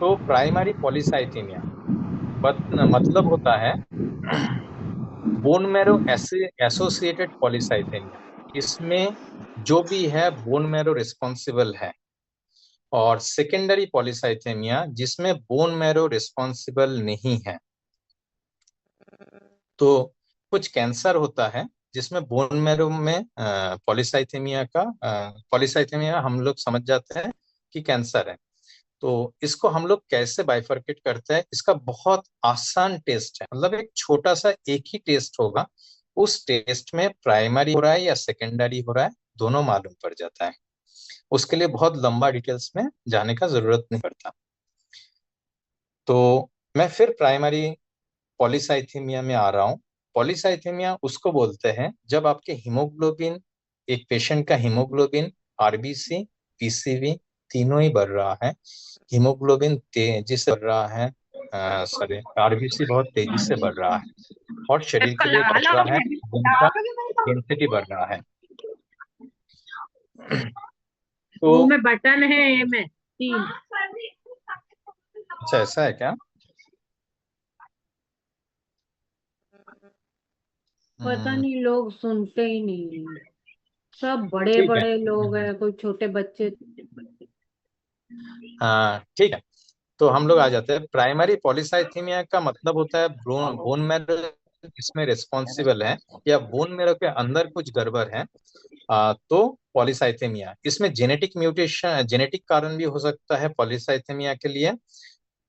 तो प्राइमरी पॉलीसाइथेमिया मतलब होता है बोन मैरो एसोसिएटेड पॉलीसाइथेमिया। इसमें जो भी है बोन मैरो रिस्पॉन्सिबल है। और सेकेंडरी पॉलीसाइथेमिया जिसमें बोन मैरो रिस्पॉन्सिबल नहीं है। तो कुछ कैंसर होता है जिसमें बोन मैरो में पॉलीसाइथेमिया हम लोग समझ जाते हैं कि कैंसर है। तो इसको हम लोग कैसे बाइफरकेट करते हैं, इसका बहुत आसान टेस्ट है। मतलब एक छोटा सा एक ही टेस्ट होगा, उस टेस्ट में प्राइमरी हो रहा है या सेकेंडरी हो रहा है दोनों मालूम पड़ जाता है। उसके लिए बहुत लंबा डिटेल्स में जाने का जरूरत नहीं पड़ता। तो मैं फिर प्राइमरी पॉलीसाइथेमिया में आ रहा हूँ। पॉलीसाइथेमिया उसको बोलते हैं जब आपके हीमोग्लोबिन, एक पेशेंट का हीमोग्लोबिन, आरबीसी, पीसीवी तीनों ही बढ़ रहा है। हीमोग्लोबिन तेजी से बढ़ रहा है, सॉरी आरबीसी बहुत तेजी से बढ़ रहा है और शरीर के लिए खतरा है, जिनका डेंसिटी बढ़ रहा है। तो मुंह में बटन है ए में 3। अच्छा ऐसा है क्या? पता नहीं, लोग सुनते ही नहीं हैं। सब बड़े ठीक है। बड़े लोग हैं, कोई छोटे बच्चे। हाँ ठीक है। तो हम लोग आ जाते हैं। प्राइमरी पॉलीसाइथेमिया का मतलब होता है बोन मैरो इसमें रिस्पॉन्सिबल है या बोन मैरो के अंदर कुछ गड़बड़ है। तो पॉलीसाइथेमिया, इसमें जेनेटिक म्यूटेशन, जेनेटिक कारण भी हो सकता है पॉलीसाइथेमिया के लिए।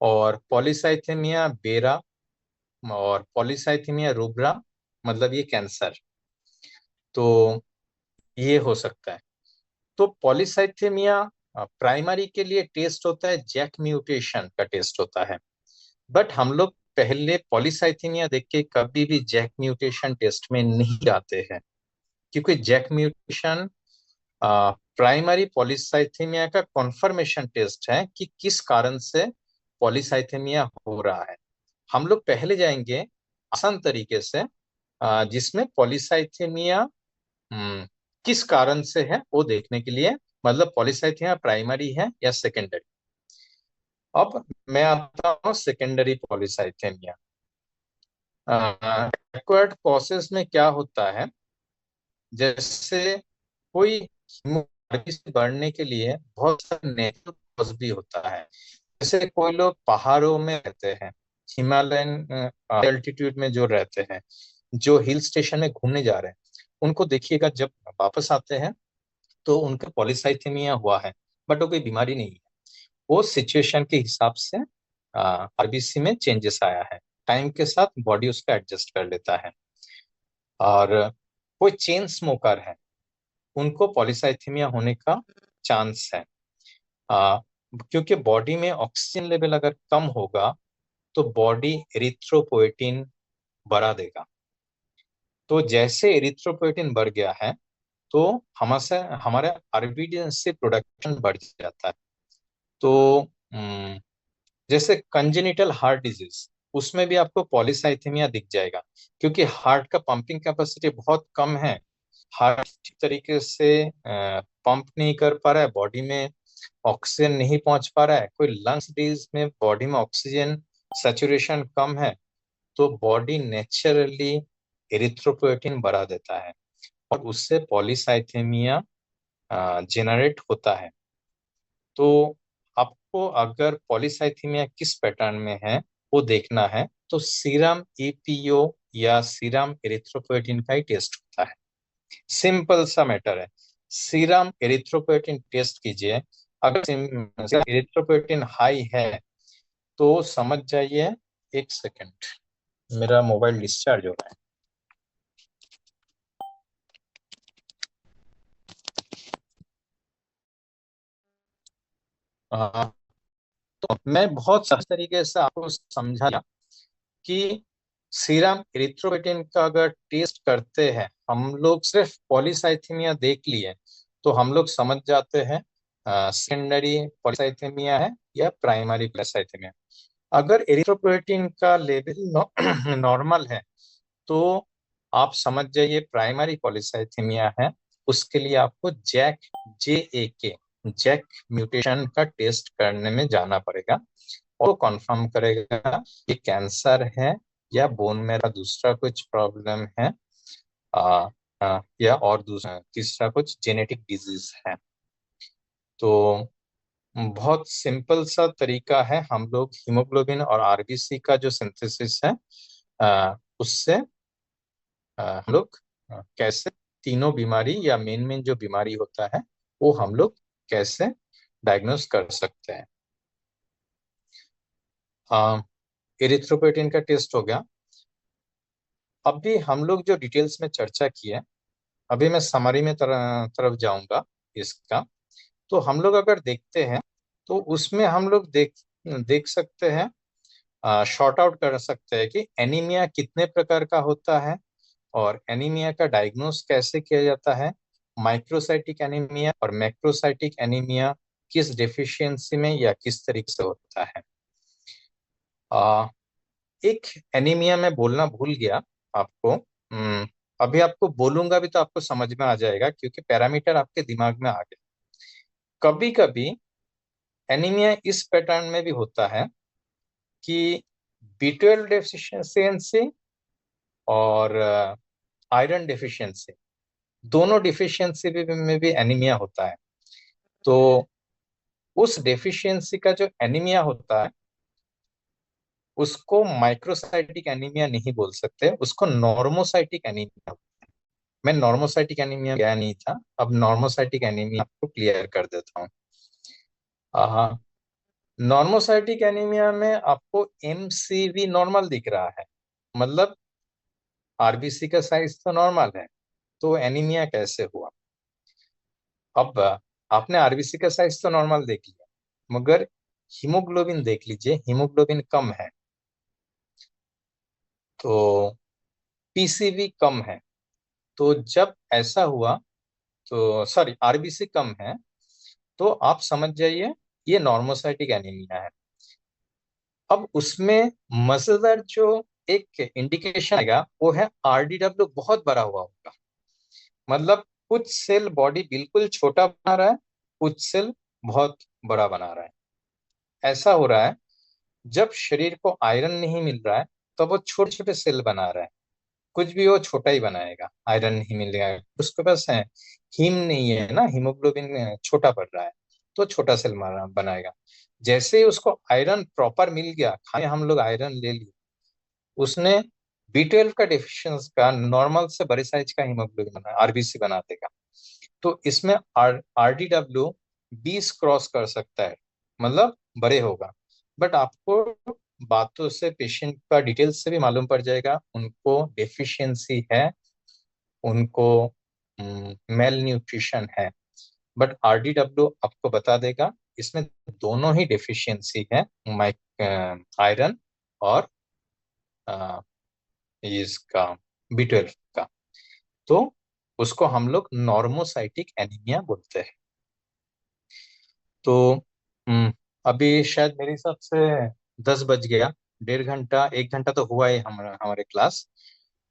और पॉलीसाइथेमिया बेरा और पॉलीसाइथेमिया रूब्रा, मतलब ये कैंसर। तो ये हो सकता है। तो पॉलीसाइथेमिया प्राइमरी के लिए टेस्ट होता है जैक म्यूटेशन का टेस्ट होता है। बट हम लोग पहले पॉलीसाइथेमिया देख के कभी भी जैक म्यूटेशन टेस्ट में नहीं जाते हैं, क्योंकि जैक म्यूटेशन प्राइमरी पॉलीसाइथेमिया का कॉन्फर्मेशन टेस्ट है कि किस कारण से पॉलीसाइथेमिया हो रहा है। हम लोग पहले जाएंगे आसान तरीके से, जिसमें पॉलीसाइथेमिया किस कारण से है वो देखने के लिए, मतलब पॉलीसाइथेमिया प्राइमरी है या सेकेंडरी। अब मैं आता हूँ सेकेंडरी पॉलीसाइथेमिया। एक्वायर्ड कॉसेस में क्या होता है, जैसे कोई से बढ़ने के लिए बहुत सारा नेचुरल कॉज भी होता है। जैसे कोई लोग पहाड़ों में रहते हैं, हिमालयन एल्टीट्यूड में जो रहते हैं, जो हिल स्टेशन में घूमने जा रहे हैं, उनको देखिएगा जब वापस आते हैं तो उनका पॉलीसाइथेमिया हुआ है, बट वो कोई बीमारी नहीं है। वो सिचुएशन के हिसाब से आरबीसी में चेंजेस आया है, टाइम के साथ बॉडी उसका एडजस्ट कर लेता है। और कोई चेन स्मोकर है, उनको पॉलीसाइथेमिया होने का चांस है। आ, क्योंकि बॉडी में ऑक्सीजन लेवल अगर कम होगा तो बॉडी एरिथ्रोपोएटिन बढ़ा देगा। तो जैसे एरिथ्रोपोएटिन बढ़ गया है तो हमसे हमारे आरबीडी से प्रोडक्शन बढ़ जाता है। तो जैसे कंजेनिटल हार्ट डिजीज, उसमें भी आपको पॉलीसाइथेमिया दिख जाएगा, क्योंकि हार्ट का पंपिंग कैपेसिटी बहुत कम है। हार्ट ठीक तरीके से पंप नहीं कर पा रहा है, बॉडी में ऑक्सीजन नहीं पहुंच पा रहा है। कोई लंग्स डिजीज में बॉडी में ऑक्सीजन सैचुरेशन कम है, तो बॉडी नेचुरली एरिथ्रोपोएटिन बढ़ा देता है और उससे पॉलीसाइथेमिया जेनरेट होता है। तो आपको अगर पॉलीसाइथेमिया किस पैटर्न में है वो देखना है, तो सीरम ईपीओ या सीरम एरिथ्रोपोएटिन का ही टेस्ट होता है। सिंपल सा मैटर है, सीरम एरिथ्रोपोएटिन टेस्ट कीजिए। अगर एरिथ्रोपोएटिन हाई है तो समझ जाइए, एक सेकंड मेरा मोबाइल डिस्चार्ज हो रहा है। आ, तो मैं बहुत सही तरीके से आपको समझाया कि सीरम एरिथ्रोपोइटिन का अगर टेस्ट करते हैं, हम लोग सिर्फ पॉलीसाइथेमिया देख लिए तो हम लोग समझ जाते हैं सेकेंडरी पॉलीसाइथेमिया है या प्राइमरी पॉलीसाइथेमिया। अगर एरिथ्रोपोइटिन का लेवल नॉर्मल है तो आप समझ जाइए प्राइमरी पॉलीसाइथेमिया है। उसके लिए आपको जैक म्यूटेशन का टेस्ट करने में जाना पड़ेगा और वो कंफर्म करेगा कि कैंसर है या बोन में दूसरा कुछ प्रॉब्लम है, आ, या और दूसरा तीसरा कुछ जेनेटिक डिजीज है। तो बहुत सिंपल सा तरीका है, हम लोग हीमोग्लोबिन और आरबीसी का जो सिंथेसिस है उससे हम लोग कैसे तीनों बीमारी या मेन मेन जो बीमारी होता है वो हम लोग कैसे डायग्नोस कर सकते हैं। एरिथ्रोपोइटिन का टेस्ट हो गया। अब भी हम लोग जो डिटेल्स में चर्चा की है, अभी मैं समरी में तरफ जाऊंगा इसका। तो हम लोग अगर देखते हैं तो उसमें हम लोग देख देख सकते हैं, शॉर्ट आउट कर सकते हैं कि एनीमिया कितने प्रकार का होता है और एनीमिया का डायग्नोस कैसे किया जाता है, माइक्रोसाइटिक एनीमिया और मैक्रोसाइटिक एनीमिया किस डेफिशिएंसी में या किस तरीके से होता है। एक एनीमिया में बोलना भूल गया आपको। अभी आपको बोलूंगा भी तो आपको समझ में आ जाएगा क्योंकि पैरामीटर आपके दिमाग में आ गए। कभी कभी एनीमिया इस पैटर्न में भी होता है कि B12 डेफिशिएंसी और आयरन डेफिशिएंसी, दोनों डिफिशियंसी में भी एनीमिया होता है। तो उस डेफिशिएंसी का जो एनीमिया होता है उसको माइक्रोसाइटिक एनीमिया नहीं बोल सकते, उसको नॉर्मोसाइटिक एनीमिया। मैं नॉर्मोसाइटिक एनीमिया गया नहीं था, अब नॉर्मोसाइटिक एनीमिया आपको क्लियर कर देता हूँ। नॉर्मोसाइटिक एनीमिया में आपको MCV नॉर्मल दिख रहा है, मतलब आरबीसी का साइज तो नॉर्मल है, तो एनीमिया कैसे हुआ। अब आपने आरबीसी का साइज तो नॉर्मल देख लिया, मगर हीमोग्लोबिन देख लीजिए, हीमोग्लोबिन कम है तो पीसीवी कम है। तो जब ऐसा हुआ तो सॉरी आरबीसी कम है तो आप समझ जाइए ये नॉर्मोसाइटिक एनीमिया है। अब उसमें मजेदार जो एक इंडिकेशन आएगा वो है RDW बहुत बड़ा हुआ होगा, मतलब कुछ सेल बॉडी बिल्कुल छोटा बना रहा है, कुछ सेल बहुत बड़ा बना रहा है। ऐसा हो रहा है जब शरीर को आयरन नहीं मिल रहा है तो वो छोटे छोटे सेल बना रहा है, कुछ भी वो छोटा ही बनाएगा, आयरन नहीं मिलेगा उसके पास है, हीम नहीं है ना, हीमोग्लोबिन छोटा पड़ रहा है तो छोटा सेल बनाएगा। जैसे ही उसको आयरन प्रॉपर मिल गया, खाने हम लोग आयरन ले लिए, उसने B12 का डेफिशिएंसी का नॉर्मल से बड़े साइज का हीमोग्लोबिन बना आरबीसी बना देगा। तो इसमें RDW 20 क्रॉस कर सकता है, मतलब बड़े होगा। बट आपको बातों से पेशेंट का डिटेल्स से भी मालूम पड़ जाएगा उनको डेफिशिएंसी है, उनको मेल न्यूट्रिशन है। बट RDW आपको बता देगा इसमें दोनों ही डेफिशिएंसी है, आयरन और अ, इसका B12 का। तो उसको हम लोग नॉर्मोसाइटिक एनीमिया बोलते हैं। तो अभी शायद मेरे हिसाब से 10 बज गया, 1.5 घंटा 1 घंटा तो हुआ है हमारे हमारे क्लास।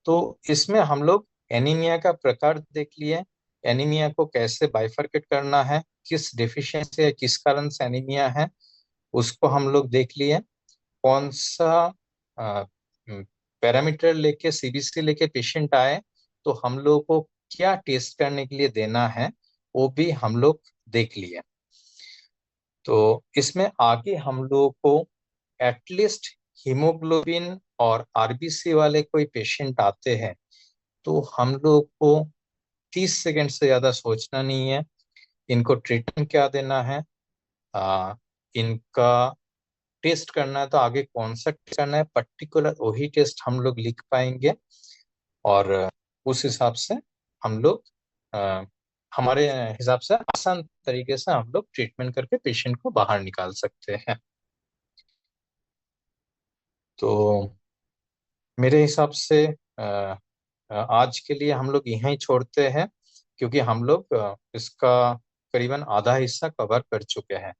तो इसमें हम लोग एनीमिया का प्रकार देख लिए, एनीमिया को कैसे बाइफरकेट करना है, किस डेफिशिएंसी है, किस कारण से एनीमिया है उसको हम लोग देख लिए। कौन सा पैरामीटर लेके सीबीसी लेके पेशेंट आए तो हम लोग को क्या टेस्ट करने के लिए देना है वो भी हम लोग देख लिए। तो इसमें आगे हम लोगों को एटलीस्ट हीमोग्लोबिन और आरबीसी वाले कोई पेशेंट आते हैं तो हम लोग को 30 सेकंड से ज्यादा सोचना नहीं है, इनको ट्रीटमेंट क्या देना है, इनका टेस्ट करना है तो आगे कौन सा टेस्ट करना है, पर्टिकुलर वही टेस्ट हम लोग लिख पाएंगे और उस हिसाब से हम लोग हमारे हिसाब से आसान तरीके से हम लोग ट्रीटमेंट करके पेशेंट को बाहर निकाल सकते हैं। तो मेरे हिसाब से आज के लिए हम लोग यहीं छोड़ते हैं, क्योंकि हम लोग इसका करीबन आधा हिस्सा कवर कर चुके हैं।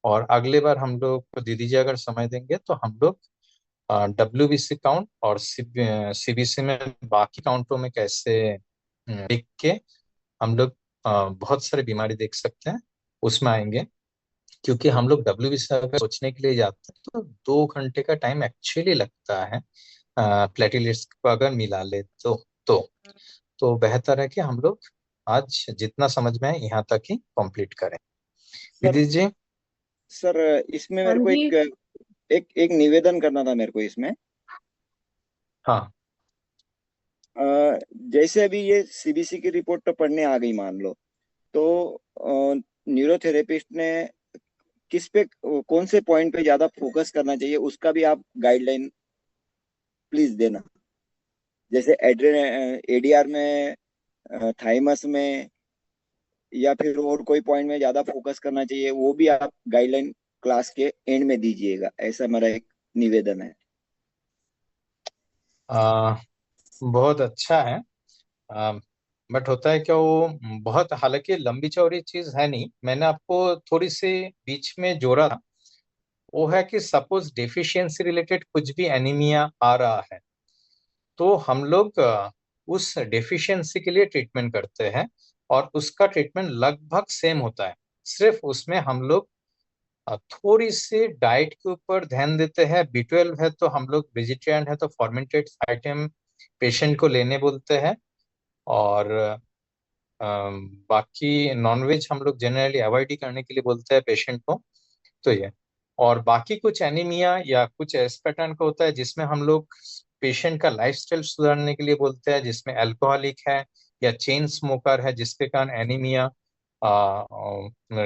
और अगले बार हम लोग दीदी जी अगर समय देंगे तो हम लोग WBC काउंट और CBC में बाकी काउंटों में कैसे देख के हम लोग बहुत सारी बीमारी देख सकते हैं, उसमें आएंगे। क्योंकि हम लोग WBC अगर सोचने के लिए जाते हैं तो 2 घंटे का टाइम एक्चुअली लगता है प्लेटलेट्स को अगर मिला ले तो तो बेहतर है कि हम लोग आज जितना समझ में है यहाँ तक ही कंप्लीट करें। सर विधि जी। सर इसमें हाँ मेरे को जी। एक निवेदन करना था मेरे को इसमें। हाँ। जैसे अभी ये सीबीसी की रिपोर्ट तो पढ़ने आ गई मान लो, तो न्यूरोथेरेपिस्ट ने किस पे कौन से पॉइंट पे ज्यादा फोकस करना चाहिए उसका भी आप गाइडलाइन प्लीज देना। जैसे एडीआर में, थाइमस में, या फिर और कोई पॉइंट में ज्यादा फोकस करना चाहिए, वो भी आप गाइडलाइन क्लास के एंड में दीजिएगा, ऐसा मेरा एक निवेदन है। आ, बहुत अच्छा है। बट होता है क्या, वो बहुत हालांकि लंबी चौड़ी चीज है नहीं, मैंने आपको थोड़ी सी बीच में जोड़ा था। वो है कि सपोज डेफिशिएंसी रिलेटेड कुछ भी एनीमिया आ रहा है तो हम लोग उस डेफिशिएंसी के लिए ट्रीटमेंट करते हैं, और उसका ट्रीटमेंट लगभग सेम होता है। सिर्फ उसमें हम लोग थोड़ी सी डाइट के ऊपर ध्यान देते हैं। B12 है तो हम लोग वेजिटेरियन है तो फॉर्मेंटेड आइटम पेशेंट को लेने बोलते हैं। और बाकी नॉनवेज हम लोग जनरली अवॉइड ही करने के लिए बोलते हैं पेशेंट को। तो ये, और बाकी कुछ एनीमिया या कुछ इस पैटर्न का होता है जिसमें हम लोग पेशेंट का लाइफस्टाइल सुधारने के लिए बोलते हैं, जिसमें अल्कोहलिक है या चेन स्मोकर है जिसके कारण एनीमिया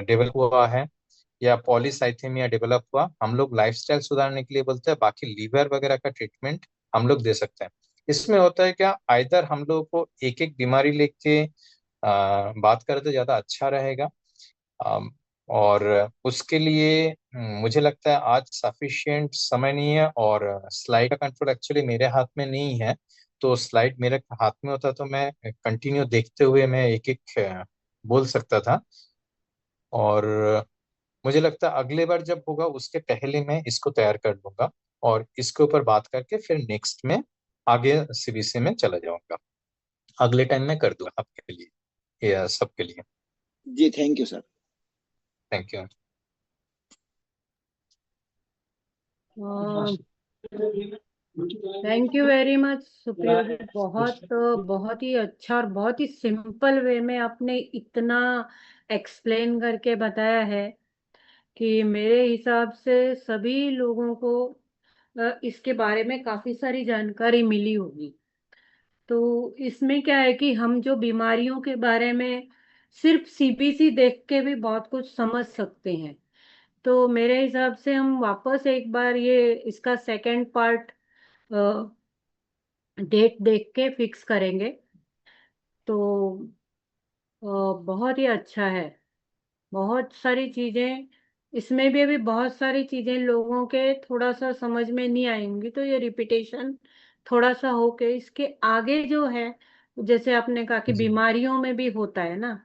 डेवलप हुआ है, या पॉलीसाइथेमिया डेवलप हुआ, हम लोग लाइफस्टाइल सुधारने के लिए बोलते हैं। बाकी लीवर वगैरह का ट्रीटमेंट हम लोग दे सकते हैं। इसमें होता है क्या, आइदर हम लोगों को एक एक बीमारी लेके बात करें तो ज्यादा अच्छा रहेगा। अम, और उसके लिए मुझे लगता है आज सफिशिएंट समय नहीं है, और स्लाइड का कंट्रोल एक्चुअली मेरे हाथ में नहीं है। तो स्लाइड मेरे हाथ में होता तो मैं कंटिन्यू देखते हुए मैं एक एक बोल सकता था। और मुझे लगता है अगले बार जब होगा उसके पहले मैं इसको तैयार कर लूंगा, और इसके ऊपर बात करके फिर नेक्स्ट में आगे CBC में चला जाऊंगा। अगले टाइम में कर दूंगा आपके लिए, या सबके लिए। Ji thank you sir. Thank you. Thank you very much Supriyo ji. बहुत बहुत ही अच्छा और बहुत ही सिंपल वे में आपने इतना एक्सप्लेन करके बताया है कि मेरे हिसाब से सभी लोगों को इसके बारे में काफी सारी जानकारी मिली होगी। तो इसमें क्या है कि हम जो बीमारियों के बारे में सिर्फ सीबीसी देख के भी बहुत कुछ समझ सकते हैं। तो मेरे हिसाब से हम वापस एक बार ये इसका सेकंड पार्ट डेट देख के फिक्स करेंगे। तो बहुत ही अच्छा है। बहुत सारी चीजें इसमें भी, अभी बहुत सारी चीजें लोगों के थोड़ा सा समझ में नहीं आएंगी, तो ये रिपीटेशन थोड़ा सा होके इसके आगे जो है, जैसे आपने कहा कि जी। बीमारियों में भी होता है ना,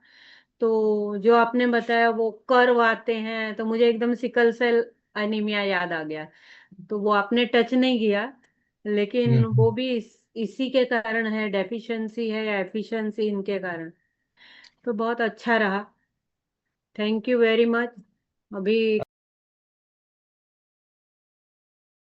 तो जो आपने बताया वो कर्व आते हैं, तो मुझे एकदम सिकल सेल एनीमिया याद आ गया। तो वो आपने टच नहीं किया, लेकिन वो हम्म। भी इसी के कारण है, डेफिशिएंसी है या एफिशिएंसी, इनके कारण। तो बहुत अच्छा रहा। Thank you very much. अभी